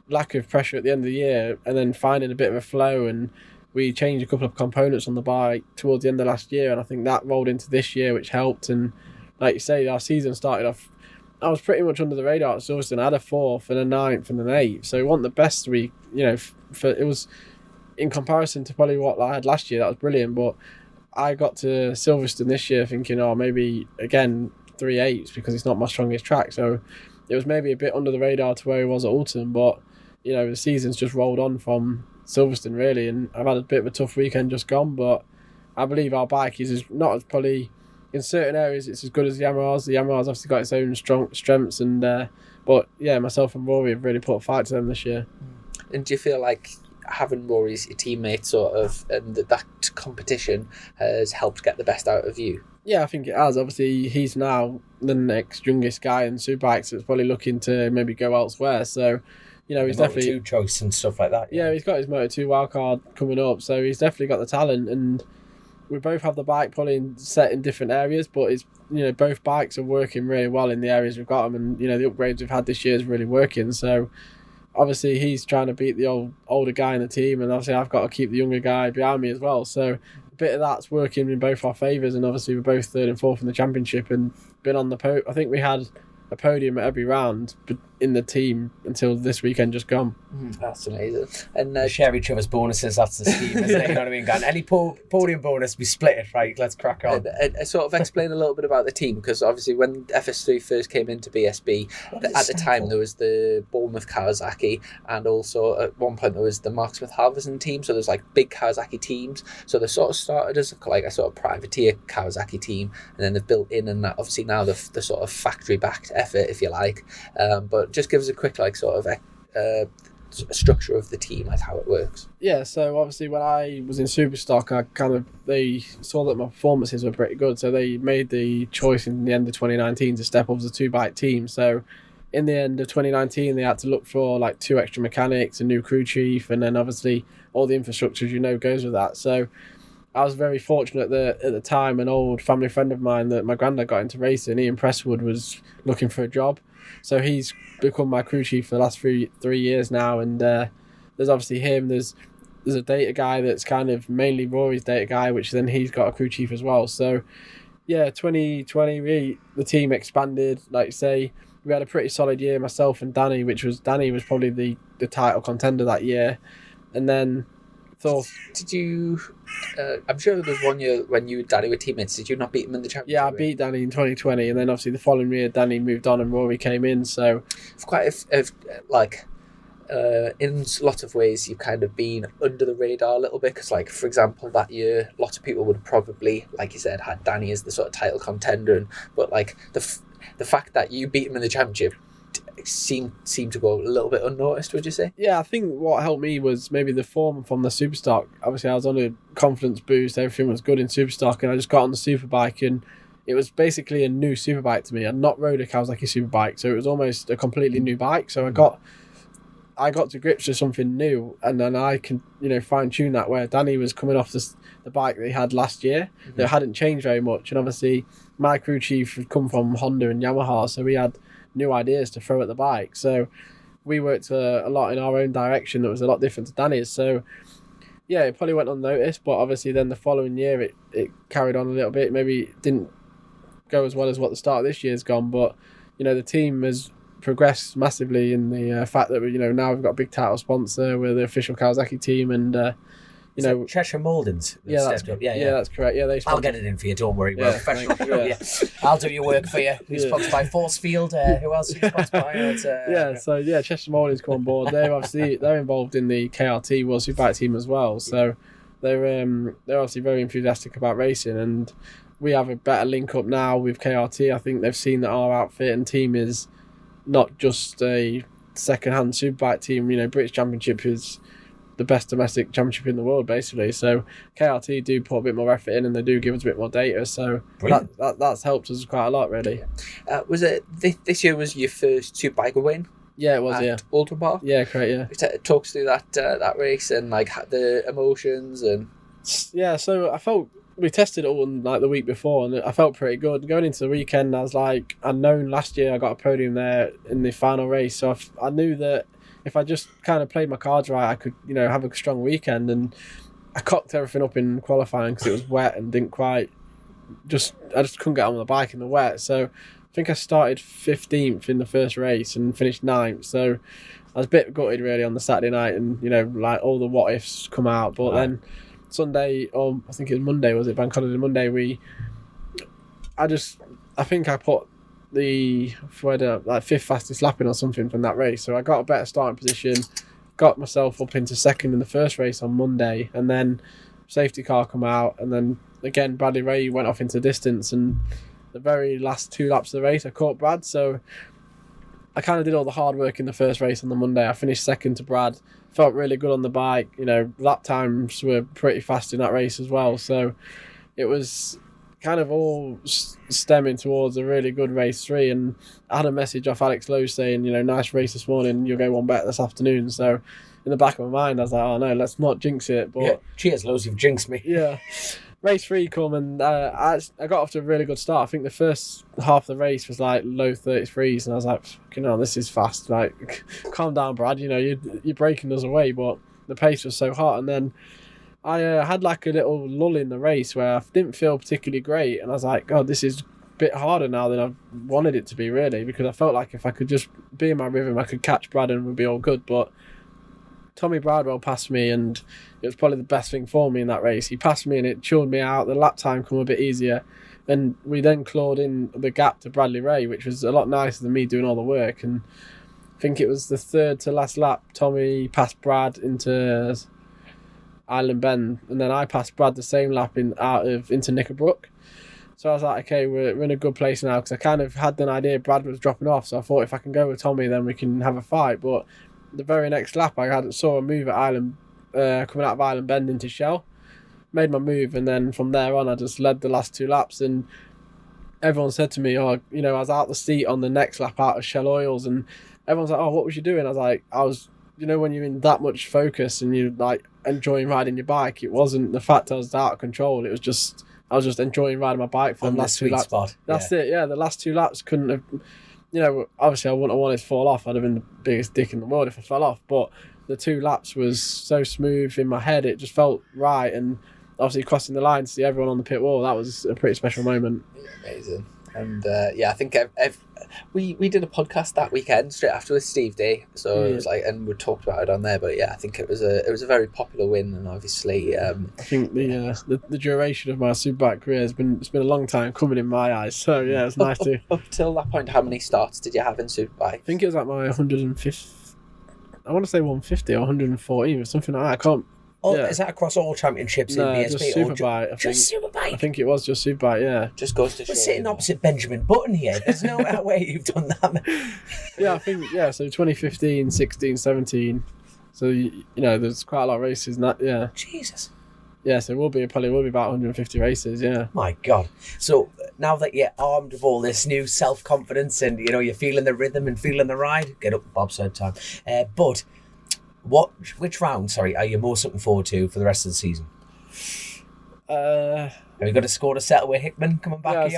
[SPEAKER 3] lack of pressure at the end of the year and then finding a bit of a flow, and we changed a couple of components on the bike towards the end of last year, and I think that rolled into this year, which helped. And like you say, our season started off, I was pretty much under the radar at Silverstone. I had a 4th and a 9th and an 8th, so it wasn't the best week, it was in comparison to probably what I had last year, that was brilliant. But I got to Silverstone this year thinking, maybe again 3 8s because it's not my strongest track, so it was maybe a bit under the radar to where it was at Alton. But the season's just rolled on from Silverstone really, and I've had a bit of a tough weekend just gone, but I believe our bike is not as probably, in certain areas it's as good as the Yamaha's. The Yamaha's obviously got its own strong strengths, and but yeah, myself and Rory have really put a fight to them this year.
[SPEAKER 2] And do you feel like having Rory as your teammate and that competition has helped get the best out of you?
[SPEAKER 3] Yeah, I think it has. Obviously, he's now the next youngest guy in Superbikes that's probably looking to maybe go elsewhere. So, he's definitely
[SPEAKER 4] Moto2 choice and stuff like that.
[SPEAKER 3] Yeah, he's got his Moto2 wildcard coming up, so he's definitely got the talent. And we both have the bike probably set in different areas, but it's both bikes are working really well in the areas we've got them, and the upgrades we've had this year is really working. So obviously he's trying to beat the older guy in the team, and obviously I've got to keep the younger guy behind me as well. So a bit of that's working in both our favours, and obviously we're both 3rd and 4th in the championship and been on the I think we had a podium at every round in the team until this weekend just gone.
[SPEAKER 2] That's amazing. And
[SPEAKER 4] share each other's bonuses, that's the scheme, isn't it? You know what I mean? Any podium bonus, we split it, right? Let's crack on.
[SPEAKER 2] And sort of explain a little bit about the team, because obviously when FS3 first came into BSB, at the time there was the Bournemouth Kawasaki, and also at one point there was the Mark Smith Halverson team, so there's big Kawasaki teams. So they sort of started as a sort of privateer Kawasaki team, and then they've built in, and that obviously now the sort of factory backed effort, if you like. But just give us a quick structure of the team, how it works.
[SPEAKER 3] Yeah, so obviously when I was in Superstock, they saw that my performances were pretty good, so they made the choice in the end of 2019 to step up as a 2-bike team. So in the end of 2019 they had to look for 2 extra mechanics, a new crew chief, and then obviously all the infrastructure goes with that. So I was very fortunate that at the time an old family friend of mine that my granddad got into racing, Ian Presswood, was looking for a job. So he's become my crew chief for the last 3 years now, and there's obviously him. There's a data guy that's kind of mainly Rory's data guy, which then he's got a crew chief as well. So yeah, 2020 the team expanded. Like say, we had a pretty solid year, myself and Danny, Danny was probably the title contender that year. And then
[SPEAKER 2] did you I'm sure there was one year when you and Danny were teammates, did you not beat him in the championship?
[SPEAKER 3] Yeah, I beat Danny in 2020, and then obviously the following year Danny moved on and Rory came in. So
[SPEAKER 2] quite in lots of ways you've kind of been under the radar a little bit, because for example that year lots of people would have probably, like you said, had Danny as the sort of title contender, but the fact that you beat him in the championship seemed to go a little bit unnoticed, would you say?
[SPEAKER 3] Yeah, I think what helped me was maybe the form from the Superstock. Obviously I was on a confidence boost, everything was good in Superstock, and I just got on the Superbike, and it was basically a new Superbike to me. I'd not rode a Kawasaki Superbike, so it was almost a completely new bike. So I got to grips with something new, and then I can fine tune that, where Danny was coming off the bike that he had last year that hadn't changed very much, and obviously my crew chief had come from Honda and Yamaha, so we had new ideas to throw at the bike. So we worked a lot in our own direction that was a lot different to Danny's. So yeah, it probably went unnoticed, but obviously then the following year it carried on a little bit. Maybe it didn't go as well as what the start of this year's gone, but the team has progressed massively in the fact that now we've got a big title sponsor, we're the official Kawasaki team, and
[SPEAKER 4] Cheshire Mouldings.
[SPEAKER 3] Yeah, that's correct. Yeah,
[SPEAKER 4] I'll get it in for you. Don't worry.
[SPEAKER 3] Yeah,
[SPEAKER 4] professional. Yeah. I'll do your work for you. You're sponsored by Forcefield. Who else are you sponsored by?
[SPEAKER 3] Cheshire Mouldings come on board. They're involved in the KRT World Superbike team as well. So they're obviously very enthusiastic about racing, and we have a better link up now with KRT. I think they've seen that our outfit and team is not just a second-hand Superbike team. British Championship is the best domestic championship in the world, basically. So KRT do put a bit more effort in, and they do give us a bit more data. So that's helped us quite a lot, really.
[SPEAKER 2] Was it this year was your first Superbike win?
[SPEAKER 3] Yeah, it was.
[SPEAKER 2] At Alton Park.
[SPEAKER 3] Yeah, correct. Yeah.
[SPEAKER 2] Talk us through that race and like the emotions and.
[SPEAKER 3] Yeah, so I felt we tested it all like the week before, and I felt pretty good going into the weekend. I was like, I'd known last year I got a podium there in the final race, so I knew that if I just kind of played my cards right, I could have a strong weekend. And I cocked everything up in qualifying because it was wet and didn't quite I just couldn't get on the bike in the wet. So I think I started 15th in the first race and finished 9th. So I was a bit gutted really on the Saturday night, and like all the what ifs come out, but then Sunday, or I think it was Monday, was it? Bank holiday Monday, I think I put the fifth fastest lap in or something from that race. So I got a better starting position, got myself up into second in the first race on Monday, and then safety car come out, and then again Bradley Ray went off into distance, and the very last 2 laps of the race I caught Brad. So I kind of did all the hard work in the first race on the Monday. I finished second to Brad. Felt really good on the bike. Lap times were pretty fast in that race as well. So it was kind of all stemming towards a really good race 3. And I had a message off Alex Lowe saying, nice race this morning. You'll go one better this afternoon. So in the back of my mind, I was like, oh no, let's not jinx it. But
[SPEAKER 4] yeah, cheers, Lowe, you've jinxed me.
[SPEAKER 3] Yeah. Race 3 come, and I got off to a really good start. I think the first half of the race was like low 33s, and I was like, this is fast. Like, calm down, Brad. You're breaking us away, but the pace was so hot. And then I had like a little lull in the race where I didn't feel particularly great, and I was like, God, this is a bit harder now than I wanted it to be, really, because I felt like if I could just be in my rhythm, I could catch Brad and we'd be all good. But Tommy Bradwell passed me, and it was probably the best thing for me in that race. He passed me and it chilled me out. The lap time come a bit easier, and we then clawed in the gap to Bradley Ray, which was a lot nicer than me doing all the work. And I think it was the third to last lap, Tommy passed Brad into Island Bend, and then I passed Brad the same lap into Knickerbrook. So I was like, okay, we're in a good place now, because I kind of had an idea Brad was dropping off. So I thought if I can go with Tommy, then we can have a fight. But the very next lap, I saw a move at coming out of Island Bend into Shell, made my move, and then from there on I just led the last 2 laps. And everyone said to me, I was out the seat on the next lap out of Shell Oils, and everyone's like, oh, what was you doing? I was like, when you're in that much focus and you're like enjoying riding your bike, it wasn't the fact I was out of control, it was just I was just enjoying riding my bike for the last 2 laps.
[SPEAKER 4] Spot.
[SPEAKER 3] That's it, yeah. The last 2 laps couldn't have, obviously I wouldn't have wanted to fall off. I'd have been the biggest dick in the world if I fell off. But the 2 laps was so smooth in my head, it just felt right. And obviously crossing the line to see everyone on the pit wall, that was a pretty special moment.
[SPEAKER 2] Amazing. And I think we did a podcast that weekend straight after with Steve D. So it was like, and we talked about it on there. But yeah, I think it was a very popular win, and obviously I
[SPEAKER 3] think the duration of my Superbike career it's been a long time coming in my eyes. So yeah, it's nice to.
[SPEAKER 2] Up till that point, how many starts did you have in Superbike?
[SPEAKER 3] I think it was like my 150. I want to say 150 or 114 or something like that. I can't.
[SPEAKER 4] Is that across all championships in BSP?
[SPEAKER 3] Just Superbike.
[SPEAKER 4] Just Superbike?
[SPEAKER 3] I think it was just Superbike, yeah.
[SPEAKER 2] Just goes to show.
[SPEAKER 4] We're sitting opposite Benjamin Button here. There's no way you've done that.
[SPEAKER 3] Yeah, I think, so 2015, 16, 17. So, there's quite a lot of races. Yeah.
[SPEAKER 4] Jesus.
[SPEAKER 3] Yeah, so probably will be about 150 races, yeah.
[SPEAKER 4] My God. So now that you're armed with all this new self-confidence and, you're feeling the rhythm and feeling the ride, get up bobsled time. But which round, are you most looking forward to for the rest of the season? Have you got a score to settle with Hickman coming back?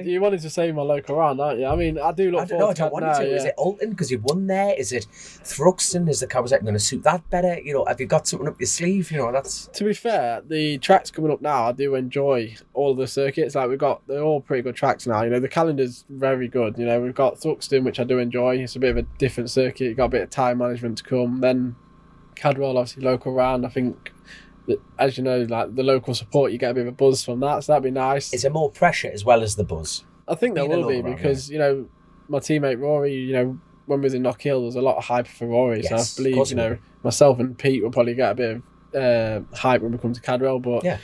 [SPEAKER 3] You wanted to say my local round, aren't you? I mean, I do look forward to it.
[SPEAKER 4] Yeah. Is it Alton because you've won there? Is it Thruxton? Is the Kawasaki going to suit that better? Have you got something up your sleeve? That's.
[SPEAKER 3] To be fair, the tracks coming up now, I do enjoy all the circuits. Like they're all pretty good tracks now. The calendar's very good. We've got Thruxton, which I do enjoy. It's a bit of a different circuit. You've got a bit of time management to come. Then Cadwell, obviously local round. I think. As you know, like the local support, you get a bit of a buzz from that, so that'd be nice.
[SPEAKER 4] Is there more pressure as well as the buzz?
[SPEAKER 3] I think there will be because my teammate Rory, when we was in Knockhill, there was a lot of hype for Rory.
[SPEAKER 4] Yes,
[SPEAKER 3] so I believe myself and Pete will probably get a bit of hype when we come to Cadwell. But
[SPEAKER 4] yeah.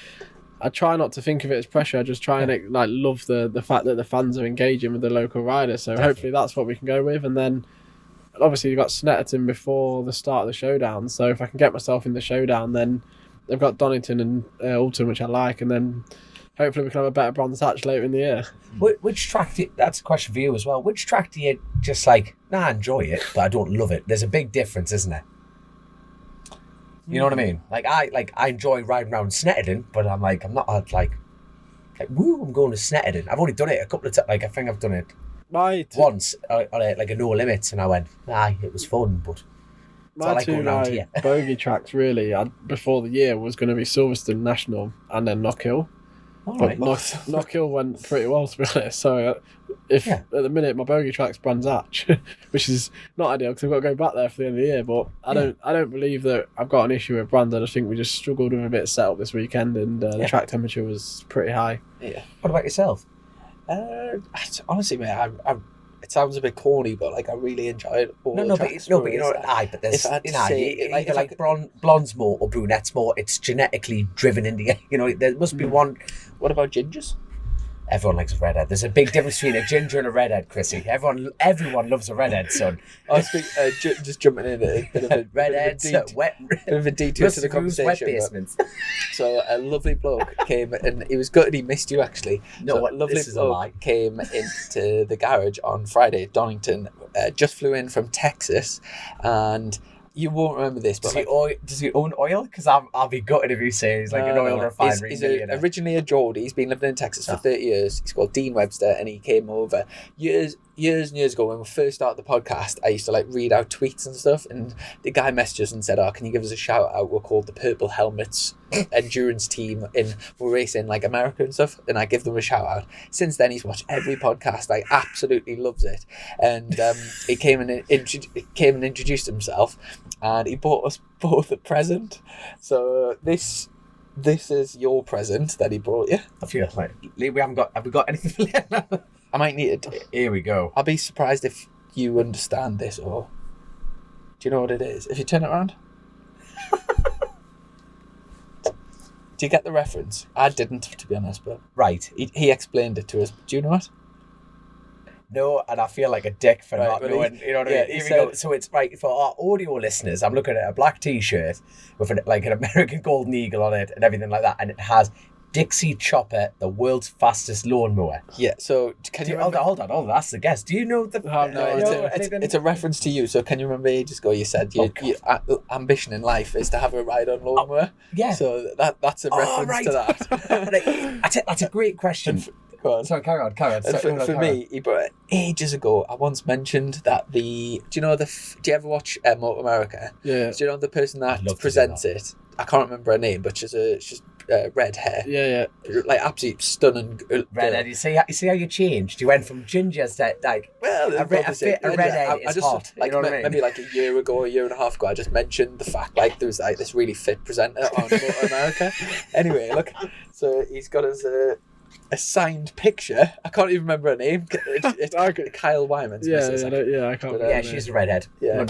[SPEAKER 3] I try not to think of it as pressure. I just try and love the fact that the fans are engaging with the local rider. So Hopefully that's what we can go with, and then obviously you've got Snetterton before the start of the showdown. So if I can get myself in the showdown, then they've got Donington and Alton, which I like, and then hopefully we can have a better bronze hatch later in the year.
[SPEAKER 4] Which track that's a question for you as well. Which track do you just like, I enjoy it, but I don't love it? There's a big difference, isn't there? You know what I mean? Like I enjoy riding around Snetterton, but I'm not like woo, I'm going to Snetterton. I've only done it a couple of times. Like, I think I've done it once on a no limits, and I went, it was fun, but
[SPEAKER 3] my
[SPEAKER 4] like
[SPEAKER 3] two bogey tracks really before the year was going to be Silverstone National and then Knockhill. But Knockhill went pretty well, to be honest. So at the minute my bogey track's Brands Hatch, which is not ideal because I've got to go back there for the end of the year. But I don't believe that I've got an issue with Brands. I just think we just struggled with a bit of setup this weekend, and the track temperature was pretty high.
[SPEAKER 2] Yeah.
[SPEAKER 4] What about yourself?
[SPEAKER 2] Honestly, mate, it sounds a bit corny, but like I really enjoyed all the tracks.
[SPEAKER 4] But you know, but there's either like blondes more or brunettes more. It's genetically driven in the, there must be one.
[SPEAKER 2] What about gingers?
[SPEAKER 4] Everyone likes a redhead. There's a big difference between a ginger and a redhead, Chrissy. Everyone loves a redhead, son.
[SPEAKER 2] I was just jumping in a bit of a
[SPEAKER 4] redheads,
[SPEAKER 2] bit of a detour to the conversation.
[SPEAKER 4] Wet basements.
[SPEAKER 2] So a lovely bloke came, and he was gutted he missed you actually.
[SPEAKER 4] No,
[SPEAKER 2] so lovely bloke came into the garage on Friday at Donington. Just flew in from Texas, and you won't remember this, but
[SPEAKER 4] does he own oil? Because I'll be gutted if you say he's like an oil refinery.
[SPEAKER 2] He's originally a Geordie. He's been living in Texas for 30 years. He's called Dean Webster, and he came over years and years ago when we first started the podcast. I used to like read out tweets and stuff, and the guy messaged us and said, can you give us a shout out? We're called the Purple Helmets endurance team, and we're racing like America and stuff, and I give them a shout out. Since then he's watched every podcast, like absolutely loves it, and he came and introduced himself, and he bought us both a present. So this is your present that he brought you.
[SPEAKER 4] I feel like have we got anything for Leon?
[SPEAKER 2] I might need it.
[SPEAKER 4] Here we go.
[SPEAKER 2] I'll be surprised if you understand this, or do you know what it is? If you turn it around. Do you get the reference? I didn't, to be honest, but
[SPEAKER 4] right.
[SPEAKER 2] He explained it to us. Do you know it?
[SPEAKER 4] No, and I feel like a dick for not knowing. You know what I mean? Here we go. So it's right for our audio listeners. I'm looking at a black T-shirt with an American Golden Eagle on it and everything like that, and it has Dixie Chopper, the world's fastest lawnmower.
[SPEAKER 2] Yeah. So can you remember?
[SPEAKER 4] Hold on. That's the guess. Do you know the?
[SPEAKER 2] It's a reference to you. So can you remember ages ago you said your ambition in life is to have a ride on lawnmower?
[SPEAKER 4] Yeah.
[SPEAKER 2] So that's a reference to that.
[SPEAKER 4] That's a great question.
[SPEAKER 2] Go on.
[SPEAKER 4] Sorry, carry on.
[SPEAKER 2] For me, he brought it ages ago. I once mentioned that do you ever watch Motor America?
[SPEAKER 3] Yeah.
[SPEAKER 2] Do you know the person that presents it? I can't remember her name, but she's red hair.
[SPEAKER 3] Yeah.
[SPEAKER 2] Like absolutely stunning.
[SPEAKER 4] Redhead. You see how you changed? You went from gingers to like
[SPEAKER 2] a
[SPEAKER 4] redhead is hot.
[SPEAKER 2] Like,
[SPEAKER 4] you know what I mean?
[SPEAKER 2] Maybe like a year and a half ago, I just mentioned the fact like there was like this really fit presenter on Motor America. Anyway, look, so he's got his a signed picture. I can't even remember her name. It's Kyle Wyman's.
[SPEAKER 3] I can't.
[SPEAKER 4] But, she's a redhead.
[SPEAKER 2] Yeah,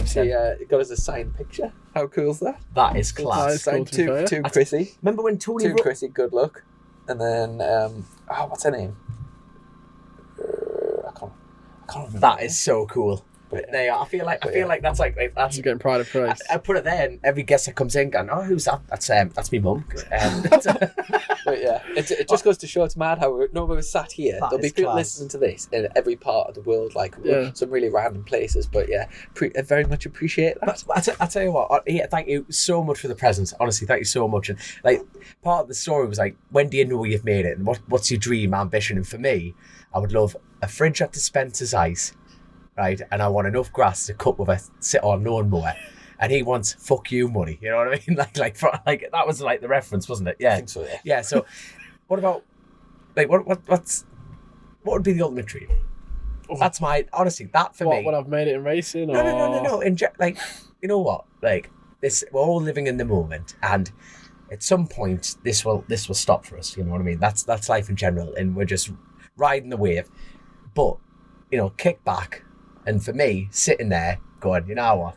[SPEAKER 2] he got us a signed picture. How cool is that?
[SPEAKER 4] That is class.
[SPEAKER 2] Signed to Chrissy.
[SPEAKER 4] Remember when Tony?
[SPEAKER 2] Chrissy, good luck. And then what's her name? I can't remember.
[SPEAKER 4] That is so cool. But there, I feel like that's that's
[SPEAKER 3] getting pride of place.
[SPEAKER 4] I put it there, and every guest that comes in, going, who's that? That's me mum.
[SPEAKER 2] But yeah, it just goes to show it's mad how we're sat here. There'll be people listening to this in every part of the world, some really random places. But yeah, I very much appreciate that.
[SPEAKER 4] But I tell you what, thank you so much for the presents. Honestly, thank you so much. And like part of the story was like, when do you know you've made it, and what's your dream ambition? And for me, I would love a fridge that dispenses ice. Right, and I want enough grass to cut with a sit-on lawnmower, and he wants "fuck you" money. You know what I mean? Like that was like the reference, wasn't it? Yeah.
[SPEAKER 2] I think so. Yeah.
[SPEAKER 4] Yeah. So, what about what would be the ultimate dream? That's my honestly that for me.
[SPEAKER 3] When I've made it in racing?
[SPEAKER 4] No. Like, you know what? Like this, we're all living in the moment, and at some point this will stop for us. You know what I mean? That's life in general, and we're just riding the wave. But kick back. And for me, sitting there going, you know what?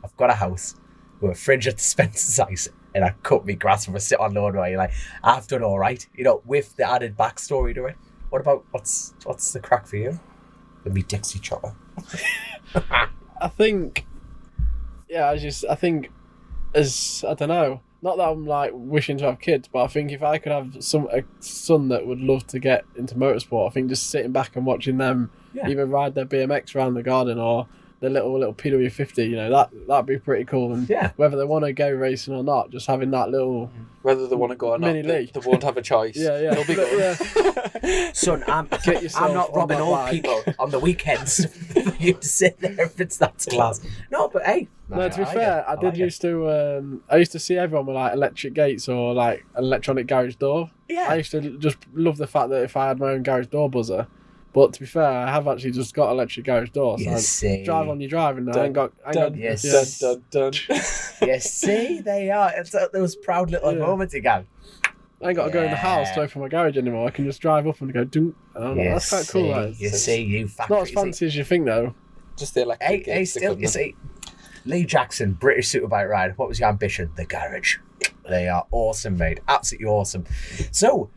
[SPEAKER 4] I've got a house with a fridge that dispenses ice, and I cut me grass with a sit-on lawnmower. You're like, I've done all right, with the added backstory to it. What about what's the crack for you? With me Dixie Chopper.
[SPEAKER 3] I think, yeah, I don't know. Not that I'm like wishing to have kids, but I think if I could have a son that would love to get into motorsport, I think just sitting back and watching them either ride their BMX around the garden or the little PW50, you know, that'd be pretty cool. And whether they want to go racing or not, just having that little
[SPEAKER 2] whether they want to go or not, they won't have a choice.
[SPEAKER 3] They'll be going.
[SPEAKER 4] Son, I'm not robbing old people on the weekends for you to sit there if it's that class. No, but hey.
[SPEAKER 3] No, to be fair, I used to see everyone with like electric gates or like an electronic garage door.
[SPEAKER 4] Yeah.
[SPEAKER 3] I used to just love the fact that if I had my own garage door buzzer. But to be fair, I have actually just got electric garage door. So drive on your driving now.
[SPEAKER 2] Done.
[SPEAKER 3] You
[SPEAKER 4] see, they are. It's those proud little moments again.
[SPEAKER 3] I ain't got to go in the house to open my garage anymore. I can just drive up and go doom. That's quite cool. Right?
[SPEAKER 4] You see, you factory.
[SPEAKER 3] Not as fancy as you think, though.
[SPEAKER 2] Just the electric.
[SPEAKER 4] Hey, still, you see, Lee Jackson, British Superbike rider. What was your ambition? The garage. They are awesome, mate. Absolutely awesome. So,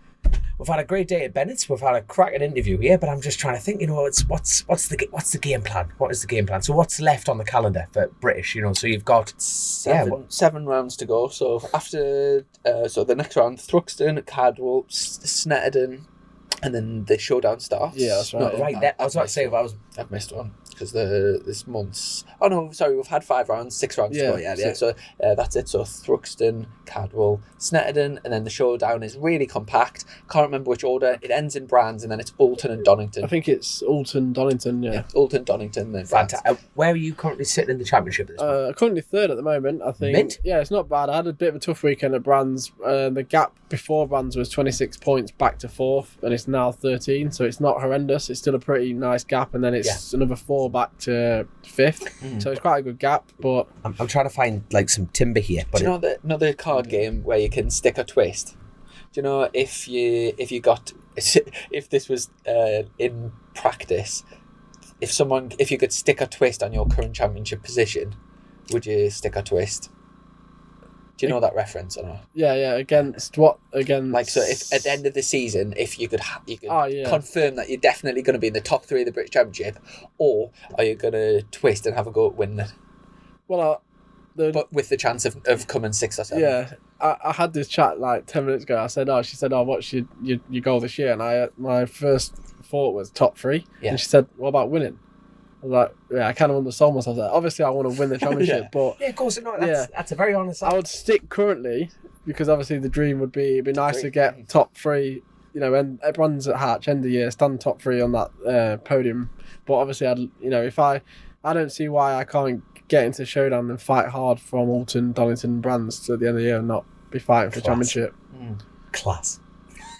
[SPEAKER 4] we've had a great day at Bennett's. We've had a cracking interview here, but I'm just trying to think. You know, what's the game plan? What is the game plan? So, what's left on the calendar for British? You know, so you've got
[SPEAKER 2] seven rounds to go. So after, the next round, Thruxton, Cadwell, Snetterton, and then the showdown starts.
[SPEAKER 3] Yeah, that's right.
[SPEAKER 2] I was about to say I've missed one because this month's. Oh no, sorry, we've had 5 rounds, 6 rounds to go. Yeah. So that's it. So Thruxton, Cadwell, Snetterton, and then the showdown is really compact. Can't remember which order. It ends in Brands, and then it's Alton and Donington.
[SPEAKER 3] I think it's Alton, Donington. Yeah,
[SPEAKER 2] Alton, Donington, then
[SPEAKER 4] Fantastic. Where are you currently sitting in the championship at this point?
[SPEAKER 3] Currently 3rd at the moment. I think.
[SPEAKER 4] Mint?
[SPEAKER 3] Yeah, it's not bad. I had a bit of a tough weekend at Brands. The gap before Brands was 26 points back to 4th, and it's now 13. So it's not horrendous. It's still a pretty nice gap, and then it's another 4 back to 5th. So it's quite a good gap. But
[SPEAKER 4] I'm trying to find like some timber here. But
[SPEAKER 2] do you know another card game where you can stick or twist? Do you know if this was in practice, if you could stick or twist on your current championship position, would you stick or twist? Do you know that reference or not?
[SPEAKER 3] Yeah. Against what? Against
[SPEAKER 2] like, so if at the end of the season, if you could confirm that you're definitely going to be in the top 3 of the British Championship, or are you going to twist and have a go at winning it?
[SPEAKER 3] Well,
[SPEAKER 2] but with the chance of coming 6th or 7th.
[SPEAKER 3] Yeah, I had this chat like 10 minutes ago. She said, what's your goal this year? And my first thought was top 3.
[SPEAKER 2] Yeah.
[SPEAKER 3] And she said, what about winning? I was like, I kind of undersold myself there. Obviously, I want to win the championship, but
[SPEAKER 4] of course, that's a very honest answer.
[SPEAKER 3] I would stick currently because obviously the dream would be it'd be nice to get top 3. You know, and everyone's at Hatch end of the year, stand top 3 on that podium. But obviously, if I don't see why I can't get into showdown and fight hard from Alton, Donington, and Brands to the end of the year and not be fighting for championship.
[SPEAKER 4] Class.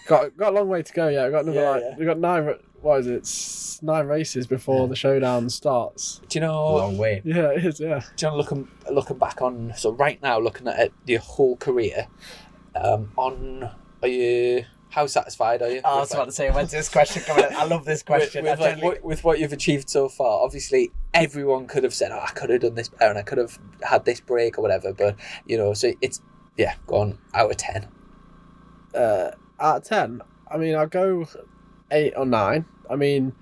[SPEAKER 3] Got a long way to go. Yeah, we got another we got 9. What is it? 9 races before the showdown starts.
[SPEAKER 2] Do you know?
[SPEAKER 4] Long way.
[SPEAKER 3] Yeah, it is. Yeah.
[SPEAKER 2] Do you know, looking back on, so right now, looking at your whole career, are you? How satisfied are you?
[SPEAKER 4] I was about to say, when's this question coming in? I love this question.
[SPEAKER 2] With what you've achieved so far, obviously everyone could have said, I could have done this better and I could have had this break or whatever, but so it's go on, out of 10.
[SPEAKER 3] Out of 10, I mean, I'll go 8 or 9. I mean,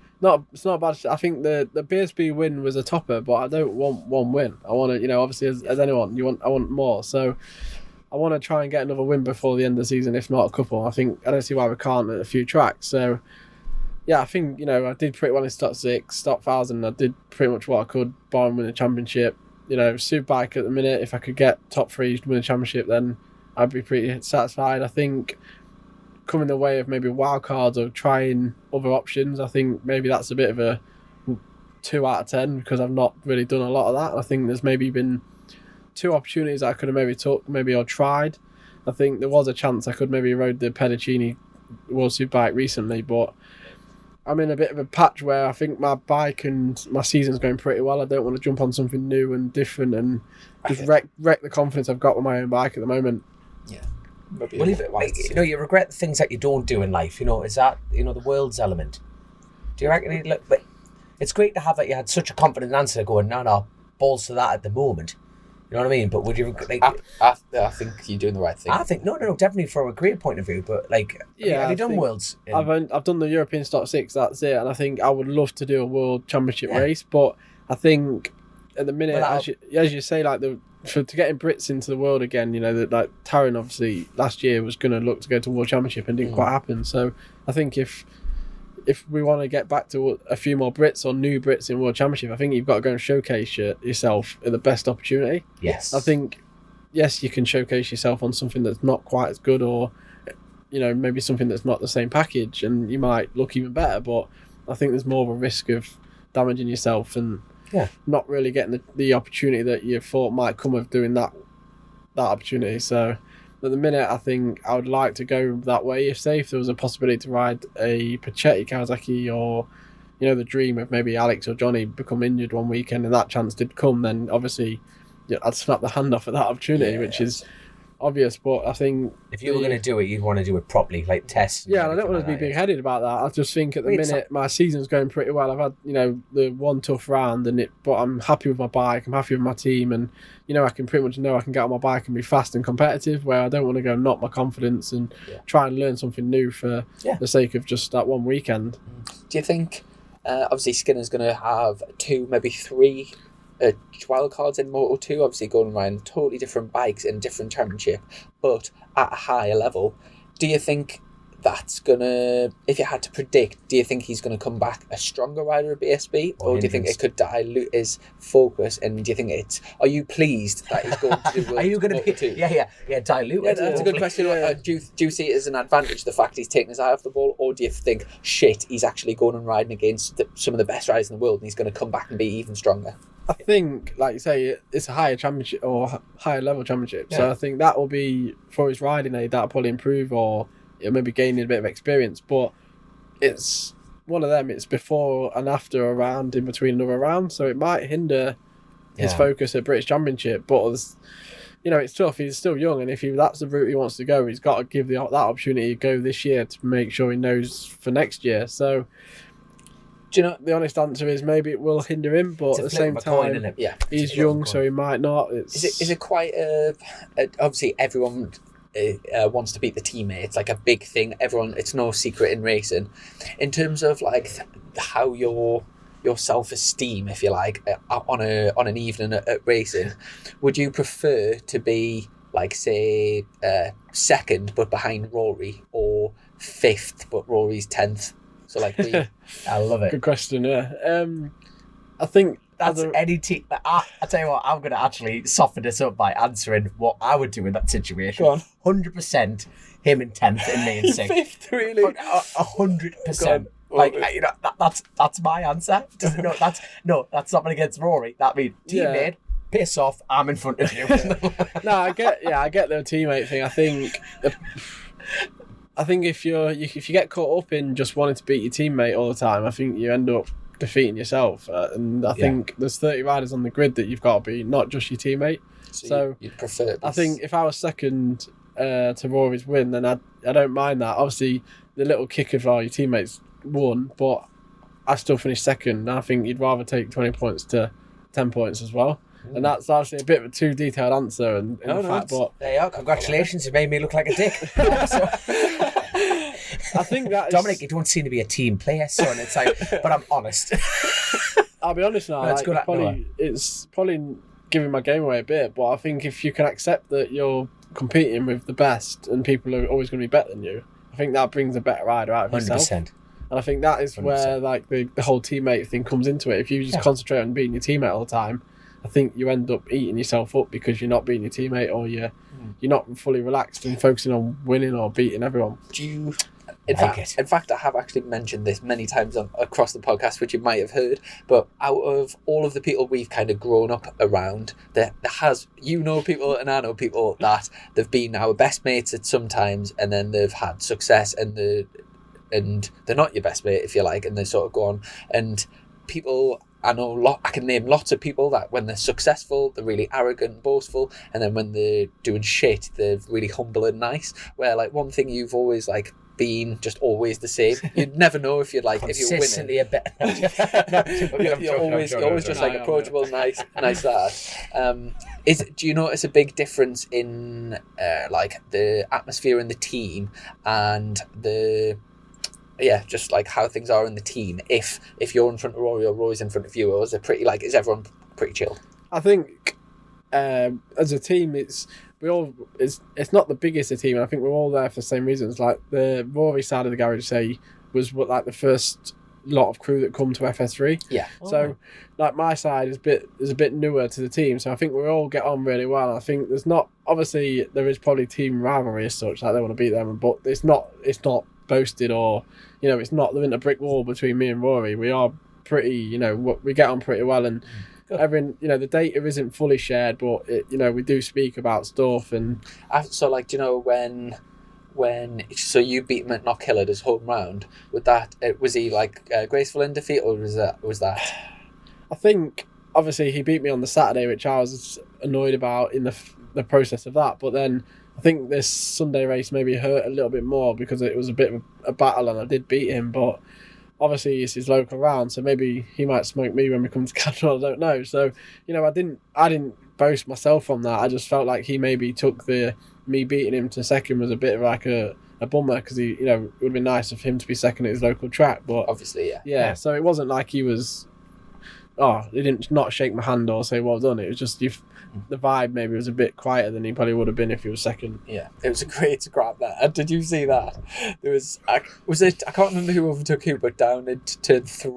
[SPEAKER 3] it's not bad. I think the BSB win was a topper, but I don't want one win. I want to, obviously as anyone, I want more. So I want to try and get another win before the end of the season, if not a couple. I don't see why we can't at a few tracks. So yeah, I think, I did pretty well in Stock 6, Stock 1000. I did pretty much what I could, barring win the championship. Superbike at the minute, if I could get top 3 to win the championship, then I'd be pretty satisfied. I think coming the way of maybe wild cards or trying other options, I think maybe that's a bit of a 2 out of 10 because I've not really done a lot of that. I think there's maybe been 2 opportunities I could have maybe took, or tried. I think there was a chance I could maybe rode the Pedicini World Superbike recently, but I'm in a bit of a patch where I think my bike and my season's going pretty well. I don't want to jump on something new and different and just wreck the confidence I've got with my own bike at the moment.
[SPEAKER 2] Yeah.
[SPEAKER 4] Well, you regret the things that you don't do in life. Is that the world's element? Do you reckon? Look, but it's great to have that. You had such a confident answer, going, no, balls to that at the moment. You know what I mean? But would you?
[SPEAKER 2] I think you're doing the right thing.
[SPEAKER 4] I think no, definitely from a great point of view. But have you done worlds?
[SPEAKER 3] I've done the European Stock 6. That's it, and I think I would love to do a world championship race, but I think at the minute, as you say, like to getting Brits into the world again, that like Taron obviously last year was going to look to go to World Championship and didn't quite happen. So I think if we want to get back to a few more Brits or new Brits in World Championship, I think you've got to go and showcase yourself at the best opportunity.
[SPEAKER 4] Yes.
[SPEAKER 3] I think, yes, you can showcase yourself on something that's not quite as good, or maybe something that's not the same package, and you might look even better. But I think there's more of a risk of damaging yourself and not really getting the opportunity that you thought might come with doing that opportunity. So at the minute, I think I would like to go that way. If there was a possibility to ride a Pachetti Kawasaki, or the dream of maybe Alex or Johnny become injured one weekend and that chance did come, then obviously I'd snap the hand off at that opportunity, which is obvious. But I think if
[SPEAKER 4] you were going to do it, you'd want to do it properly, like test.
[SPEAKER 3] Yeah, and I don't want to be big-headed about that. I just think at the minute my season's going pretty well. I've had the one tough round, but I'm happy with my bike. I'm happy with my team, and I can pretty much know I can get on my bike and be fast and competitive. Where I don't want to go knock my confidence and try and learn something new for the sake of just that one weekend.
[SPEAKER 2] Do you think? Obviously, Skinner's going to have 2, maybe 3. Wild cards in Moto 2, obviously going around totally different bikes in different championship, but at a higher level. Do you think that's gonna, if you had to predict, do you think he's gonna come back a stronger rider at BSB, or do you think it could dilute his focus? And do you think are you pleased that he's going to do?
[SPEAKER 4] Are you going to be? Dilute?
[SPEAKER 2] Yeah, that's a good question. Do you see it as an advantage, the fact he's taking his eye off the ball, or do you think he's actually going and riding against some of the best riders in the world, and he's going to come back and be even stronger?
[SPEAKER 3] I think, like you say, it's a higher championship or higher level championship. So I think that will be, for his riding aid, that'll probably improve, or maybe gaining a bit of experience. But it's one of them, it's before and after a round, in between another round. So it might hinder his focus at British Championship. But, it's tough. He's still young. And if that's the route he wants to go, he's got to give that opportunity to go this year to make sure he knows for next year. So, the honest answer is maybe it will hinder him, but at the same time, he's young, so he might not.
[SPEAKER 2] Is it quite obviously everyone wants to beat the teammate. It's like a big thing. It's no secret in racing. In terms of like how your self-esteem, if you like, on an evening at racing, would you prefer to be like, say, second but behind Rory, or fifth but Rory's 10th? So like,
[SPEAKER 4] I love it.
[SPEAKER 3] Good question. Yeah. I think
[SPEAKER 4] that's any team. I tell you what, I'm going to actually soften this up by answering what I would do in that situation.
[SPEAKER 2] Go on.
[SPEAKER 4] 100% him in 10th and me in 6th.
[SPEAKER 2] Fifth, really?
[SPEAKER 4] 100%. Like, that's my answer. That's not against Rory. That means teammate, piss off. I'm in front of you.
[SPEAKER 3] No, I get the teammate thing. I think if you get caught up in just wanting to beat your teammate all the time, I think you end up defeating yourself. And I think there's 30 riders on the grid that you've got to be, not just your teammate. So
[SPEAKER 2] you'd prefer this.
[SPEAKER 3] I think if I was second to Rory's win, then I don't mind that. Obviously, the little kick of your teammates won, but I still finished second. And I think you'd rather take 20 points to 10 points as well. And that's actually a bit of a too detailed answer. But
[SPEAKER 4] there you are. Congratulations, you made me look like a dick.
[SPEAKER 3] I think that
[SPEAKER 4] Dominic, you don't seem to be a team player, son. It's like, but I'm honest.
[SPEAKER 3] I'll be honest now. It's probably giving my game away a bit, but I think if you can accept that you're competing with the best and people are always going to be better than you, I think that brings a better rider out of yourself. 100%. And I think that is 100%. Where like the whole teammate thing comes into it. If you just concentrate on beating your teammate all the time, I think you end up eating yourself up because you're not beating your teammate, or you're not fully relaxed and focusing on winning or beating everyone.
[SPEAKER 2] In fact, I have actually mentioned this many times across the podcast, which you might have heard, but out of all of the people we've kind of grown up around, there has, people and I know people that they've been our best mates at some times, and then they've had success, and they're not your best mate, if you like, and they sort of go on. And people, I can name lots of people that when they're successful, they're really arrogant and boastful, and then when they're doing shit, they're really humble and nice. Where like one thing you've always like been just always the same. You'd never know if you're winning.
[SPEAKER 4] Consistently a bit.
[SPEAKER 2] You're always just like approachable, nice lad. Do you notice a big difference in like the atmosphere in the team and just like how things are in the team if you're in front of Rory or Rory's in front of you, or is it is everyone pretty chilled?
[SPEAKER 3] I think as a team, it's not the biggest team. I think we're all there for the same reasons. Like the Rory side of the garage, say, was like the first lot of crew that come to FS3.
[SPEAKER 2] Yeah.
[SPEAKER 3] So, like my side is a bit newer to the team. So I think we all get on really well. I think there is probably team rivalry as such, like they want to beat them, but it's not boasted or, it's not there isn't a brick wall between me and Rory. We are pretty, we get on pretty well, and the data isn't fully shared, but we do speak about stuff. And
[SPEAKER 2] so, like, do you know when you beat him at Knockhill at his home round? Was he like graceful in defeat, or was that?
[SPEAKER 3] I think obviously he beat me on the Saturday, which I was annoyed about in the process of that. But then I think this Sunday race maybe hurt a little bit more because it was a bit of a battle, and I did beat him, but. Obviously, it's his local round, so maybe he might smoke me when we come to Cadwell. I don't know. So, I didn't boast myself on that. I just felt like he maybe took me beating him to second was a bit of like a bummer, because it would have been nice of him to be second at his local track. But
[SPEAKER 2] obviously,
[SPEAKER 3] yeah. So it wasn't like he was. He didn't not shake my hand or say well done. It was just the vibe maybe was a bit quieter than he probably would have been if he was second.
[SPEAKER 2] Yeah, it was a great scrap there. And did you see that? There was I can't remember who overtook who, but down into turn 3.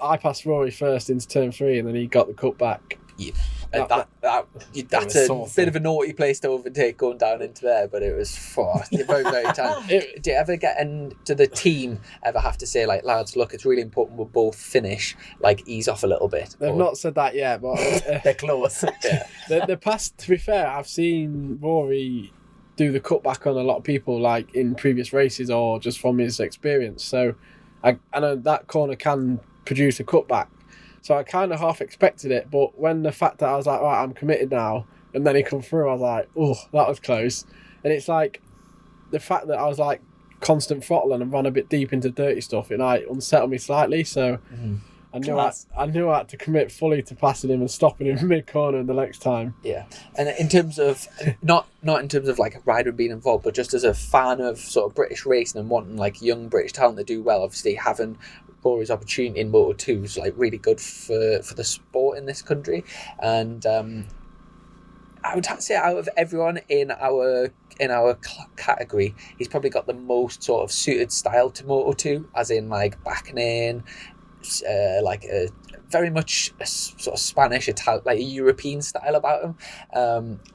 [SPEAKER 3] I passed Rory first into turn 3, and then he got the cut back.
[SPEAKER 2] Yeah. That's a bit of a naughty place to overtake going down into there, but it was very, very tight. Do you ever do the team ever have to say, like, lads, look, it's really important we both finish, like, ease off a little bit?
[SPEAKER 3] They've not said that yet, but
[SPEAKER 2] they're close. Yeah.
[SPEAKER 3] The past, to be fair, I've seen Rory do the cutback on a lot of people, like in previous races or just from his experience. So I know that corner can produce a cutback. So I kind of half expected it, but when the fact that I was like, right, I'm committed now, and then he come through, I was like, oh, that was close. And it's like the fact that I was like constant throttling and ran a bit deep into dirty stuff, it like unsettled me slightly. So I knew I had to commit fully to passing him and stopping him mid corner the next time.
[SPEAKER 2] Yeah, and in terms of not in terms of like a rider being involved, but just as a fan of sort of British racing and wanting like young British talent to do well, obviously having Rory's opportunity in Moto 2 is like really good for the sport in this country. And I would say out of everyone in our category, he's probably got the most sort of suited style to Moto 2, as in like backing in, like a very much a sort of Spanish, Italian, like a European style about him.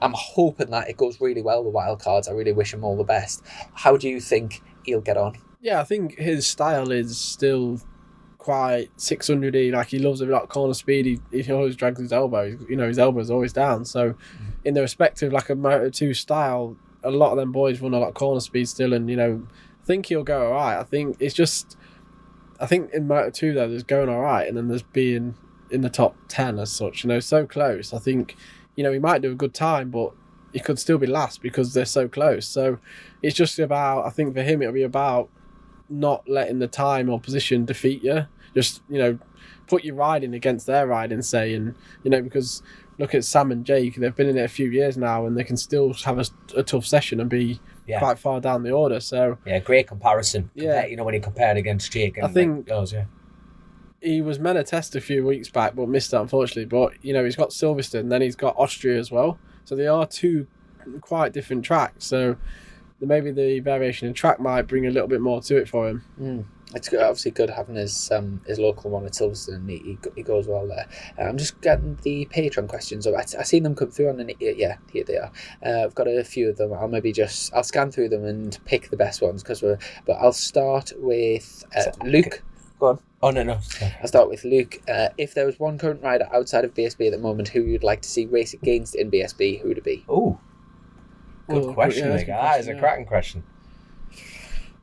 [SPEAKER 2] I'm hoping that it goes really well, the wildcards. I really wish him all the best. How do you think he'll get on?
[SPEAKER 3] Yeah, I think his style is still quite 600-y. Like, he loves a lot of corner speed. He always drags his elbow. His elbow's always down. So in the respective like a Moto 2 style, a lot of them boys run a lot of corner speed still, and I think he'll go all right. I think in Moto 2 though, there's going all right, and then there's being in the top 10 as such. So close. I think he might do a good time, but he could still be last because they're so close. So it's just about, I think for him it'll be about not letting the time or position defeat you. Just put your riding against their riding, say, and because look at Sam and Jake, they've been in it a few years now, and they can still have a tough session and be quite far down the order. So
[SPEAKER 4] great comparison. When he compared against Jake, and
[SPEAKER 3] I think he was meant to test a few weeks back, but missed it unfortunately. But he's got Silverstone, then he's got Austria as well. So they are two quite different tracks. So maybe the variation in track might bring a little bit more to it for him.
[SPEAKER 2] It's obviously good having his local one at Silverstone. He goes well there. I'm just getting the Patreon questions. I've seen them come through on here they are. I've got a few of them. I'll scan through them and pick the best ones but I'll start with Luke. Go on.
[SPEAKER 4] Oh no.
[SPEAKER 2] I'll start with Luke. If there was one current rider outside of BSB at the moment who you'd like to see race against in BSB, who would it be?
[SPEAKER 4] Oh, good question, Nick. That is a cracking question.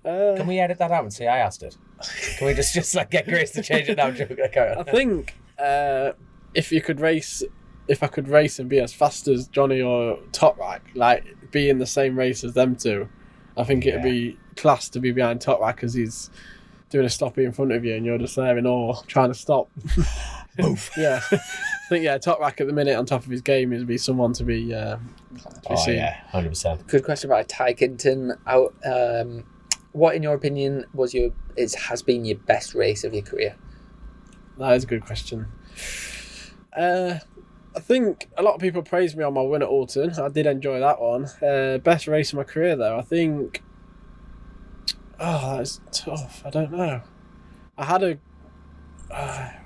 [SPEAKER 4] Can we edit that out and say I asked it? Can we just like get Grace to change it now?
[SPEAKER 3] I think if I could race and be as fast as Johnny or Toprak, like be in the same race as them two, I think it'd be class to be behind Toprak because he's doing a stoppie in front of you and you're just there in awe trying to stop.
[SPEAKER 4] Oof.
[SPEAKER 3] Yeah. I think Toprak at the minute on top of his game would be someone to be seen.
[SPEAKER 4] Yeah, 100%.
[SPEAKER 2] Good question about Ty Kinton. What, in your opinion, has been your best race of your career?
[SPEAKER 3] That is a good question. I think a lot of people praised me on my win at Alton. I did enjoy that one. Best race of my career, though, I think... Oh, that's tough. I don't know. I had a... I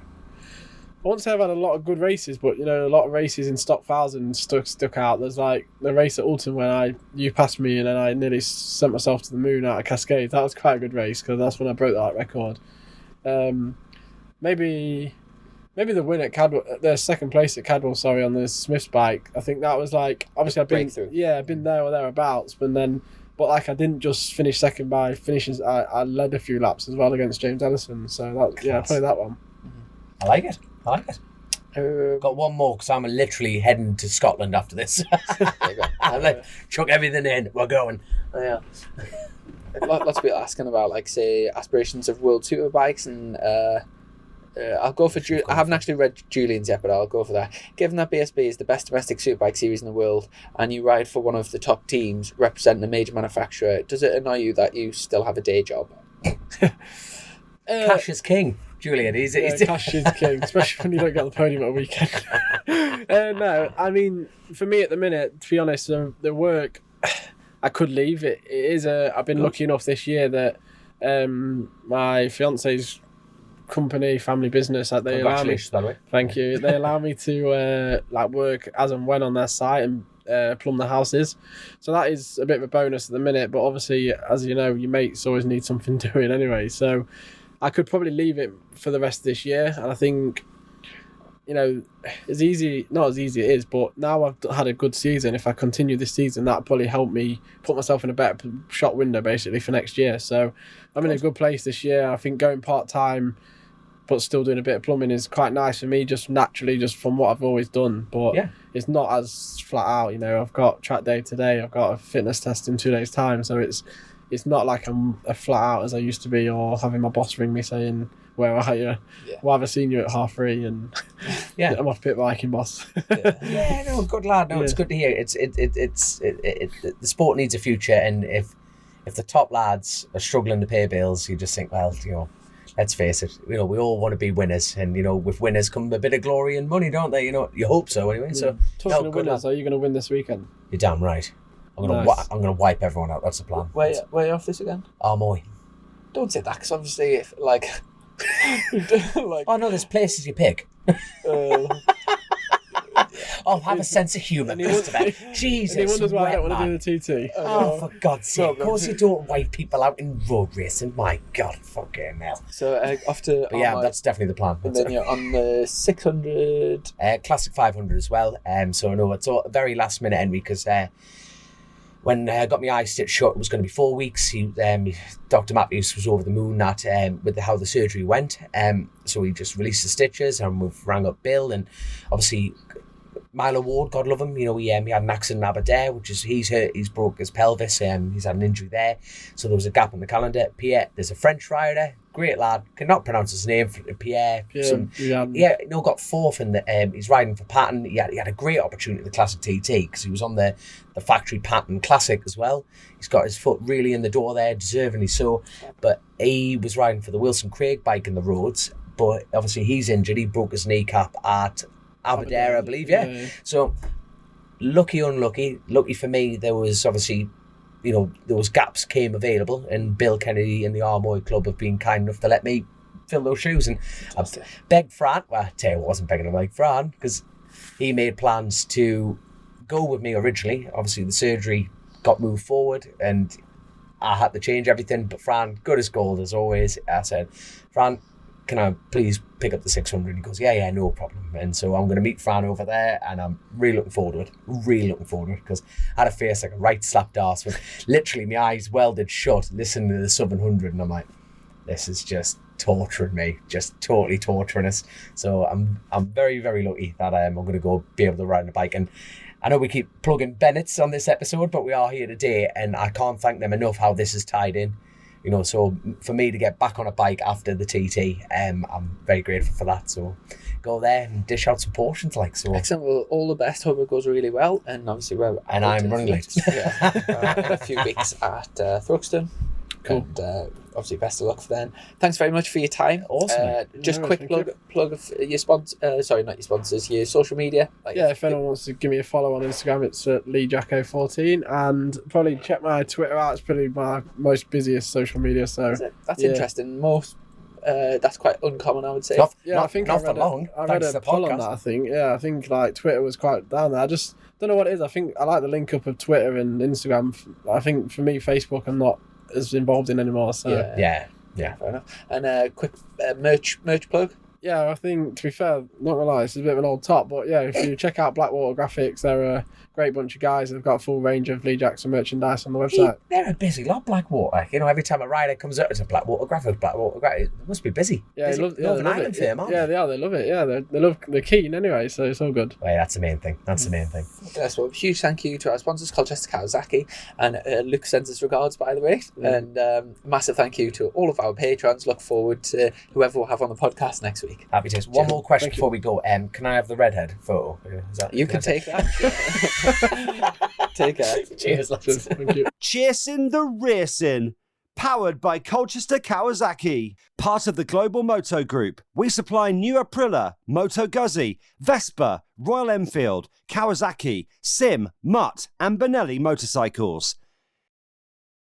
[SPEAKER 3] won't say I've had a lot of good races, but, a lot of races in stock 1000 stuck out. There's like the race at Alton when you passed me and then I nearly sent myself to the moon out of Cascade. That was quite a good race because that's when I broke that record. Maybe the win at Cadwell, the second place at Cadwell, on the Smith's bike. I think that was like, obviously I've been there or thereabouts, but I didn't just finish second by finishing. I led a few laps as well against James Ellison. So I played that one.
[SPEAKER 4] I like it. Got one more because I'm literally heading to Scotland after this. I'm like, chuck everything in. We're going.
[SPEAKER 2] Yeah. Lots of people asking about, like, say, aspirations of World Superbikes, and I'll go for... I haven't actually read Julian's yet, but I'll go for that. Given that BSB is the best domestic superbike series in the world, and you ride for one of the top teams representing a major manufacturer, does it annoy you that you still have a day job?
[SPEAKER 4] Cash is king, Julian.
[SPEAKER 3] Cash is king, especially when you don't get the podium at a weekend. No, I mean, for me at the minute, to be honest, the work... I could leave. It is I've been lucky enough this year that my fiance's company, family business, that they allow me.
[SPEAKER 4] By the way.
[SPEAKER 3] Thank you. They allow me to work as and when on their site and plumb the houses. So that is a bit of a bonus at the minute. But obviously, as you know, your mates always need something doing anyway. So I could probably leave it for the rest of this year, and I think. Not as easy it is, but now I've had a good season. If I continue this season, that'll probably help me put myself in a better shot window basically for next year. So I'm in a good place this year. I think going part-time but still doing a bit of plumbing is quite nice for me, just naturally, just from what I've always done. But it's not as flat out, I've got track day today, I've got a fitness test in 2 days' time, so it's not like I'm as flat out as I used to be, or having my boss ring me saying, where are you? Well, I've seen you at 3:30 and I'm off pit biking, boss.
[SPEAKER 4] Good lad. It's good to hear. The sport needs a future, and if the top lads are struggling to pay bills, you just think, well, let's face it, we all want to be winners, and with winners come a bit of glory and money, don't they? You hope so anyway. So
[SPEAKER 3] talking of winners, are you going to win this weekend?
[SPEAKER 4] You're damn right. I'm gonna wipe everyone out. That's the plan.
[SPEAKER 2] Where are you off this again?
[SPEAKER 4] Armoy.
[SPEAKER 2] Don't say that, because obviously, if
[SPEAKER 4] oh no, there's places you pick. Have a sense of humour, Christopher. Jesus.
[SPEAKER 3] And he wonders why I don't want to do the TT.
[SPEAKER 4] Oh, for God's sake. Of course you don't wipe people out in road racing. My God, fucking hell.
[SPEAKER 2] So off to...
[SPEAKER 4] that's definitely the plan.
[SPEAKER 2] And then you're on the 600...
[SPEAKER 4] Classic 500 as well. So no, it's a very last minute entry, because... when I got my eye stitched shut, it was going to be 4 weeks. Dr. Matthews was over the moon with how the surgery went. So we just released the stitches, and we've rang up Bill, and obviously Milo Ward, God love him, he had an accident in Aberdare, which is he's hurt, he's broke his pelvis, he's had an injury there. So there was a gap in the calendar. Pierre, there's a French rider, great lad, cannot pronounce his name, Pierre. Got fourth in the. He's riding for Patton. He had a great opportunity at the Classic TT, because he was on the factory Patton Classic as well. He's got his foot really in the door there, deservingly so. But he was riding for the Wilson Craig bike in the roads. But obviously he's injured. He broke his kneecap at Aberdare, I believe. Yeah. So lucky, unlucky. Lucky for me, there was obviously. Those gaps came available, and Bill Kennedy and the Armoy Club have been kind enough to let me fill those shoes. And I begged Fran, well, I tell you what, I wasn't begging him, like Fran, because he made plans to go with me originally. Obviously, the surgery got moved forward, and I had to change everything. But Fran, good as gold as always. I said, Fran, can I please pick up the 600? And he goes, yeah, no problem. And so I'm going to meet Fran over there, and I'm really looking forward to it, because I had a face like a right slapped arse with literally my eyes welded shut, listening to the Sub 100, and I'm like, this is just torturing me, just totally torturing us. So I'm very, very lucky that I'm going to go be able to ride on a bike. And I know we keep plugging Bennett's on this episode, but we are here today, and I can't thank them enough how this is tied in. So for me to get back on a bike after the TT, I'm very grateful for that. So go there and dish out some portions, like so.
[SPEAKER 2] Excellent. Well, all the best. Hope it goes really well. And obviously,
[SPEAKER 4] I'm running late.
[SPEAKER 2] A few weeks at Thruxton.
[SPEAKER 3] Cool.
[SPEAKER 2] And obviously, best of luck for then. Thanks very much for your time.
[SPEAKER 4] Awesome.
[SPEAKER 2] Just
[SPEAKER 3] No,
[SPEAKER 2] quick
[SPEAKER 3] thank
[SPEAKER 2] plug of your sponsor. Sorry, not your sponsors. Your social media.
[SPEAKER 3] Yeah, if anyone wants to give me a follow on Instagram, it's at LeeJacko14, and probably check my Twitter out. It's probably my most busiest social media. So
[SPEAKER 2] That's
[SPEAKER 3] yeah.
[SPEAKER 2] interesting. That's quite uncommon, I would say.
[SPEAKER 3] I think
[SPEAKER 4] not
[SPEAKER 3] I read
[SPEAKER 4] for long.
[SPEAKER 3] I read
[SPEAKER 4] Thanks
[SPEAKER 3] a
[SPEAKER 4] to the
[SPEAKER 3] poll on
[SPEAKER 4] podcast.
[SPEAKER 3] that. I think I think like Twitter was quite down there. I just don't know what it is. I think I like the link up of Twitter and Instagram. I think for me, Facebook I'm not as involved in anymore. So
[SPEAKER 4] Yeah.
[SPEAKER 2] Fair enough. And quick merch plug.
[SPEAKER 3] yeah, I think to be fair, not gonna lie, this is a bit of an old top, but yeah, if you check out Blackwater Graphics, they're a great bunch of guys. They've got a full range of Lee Jackson merchandise on the website.
[SPEAKER 4] They're a busy lot, Blackwater. You know, every time a rider comes up, it's a Blackwater graphic. It must be busy.
[SPEAKER 3] Yeah,
[SPEAKER 4] Busy.
[SPEAKER 3] they love
[SPEAKER 4] Northern Ireland
[SPEAKER 3] it.
[SPEAKER 4] firm, aren't
[SPEAKER 3] Yeah,
[SPEAKER 4] they?
[SPEAKER 3] they are. They love it. Yeah, they're keen anyway, so it's all good.
[SPEAKER 4] Well, that's the main thing.
[SPEAKER 2] Yes, well, huge thank you to our sponsors, Colchester Kawasaki, and Luke sends us regards, by the way. And massive thank you to all of our patrons. Look forward to whoever we'll have on the podcast next week.
[SPEAKER 4] Happy days. One more question
[SPEAKER 3] Thank you.
[SPEAKER 4] before we go. Can I have the redhead photo?
[SPEAKER 2] You can take that. Take care.
[SPEAKER 4] Cheers, lads.
[SPEAKER 3] Thank you.
[SPEAKER 1] Chasin The Racin, powered by Colchester Kawasaki. Part of the Global Moto Group, we supply new Aprilia, Moto Guzzi, Vespa, Royal Enfield, Kawasaki, Sim, Mutt and Benelli motorcycles.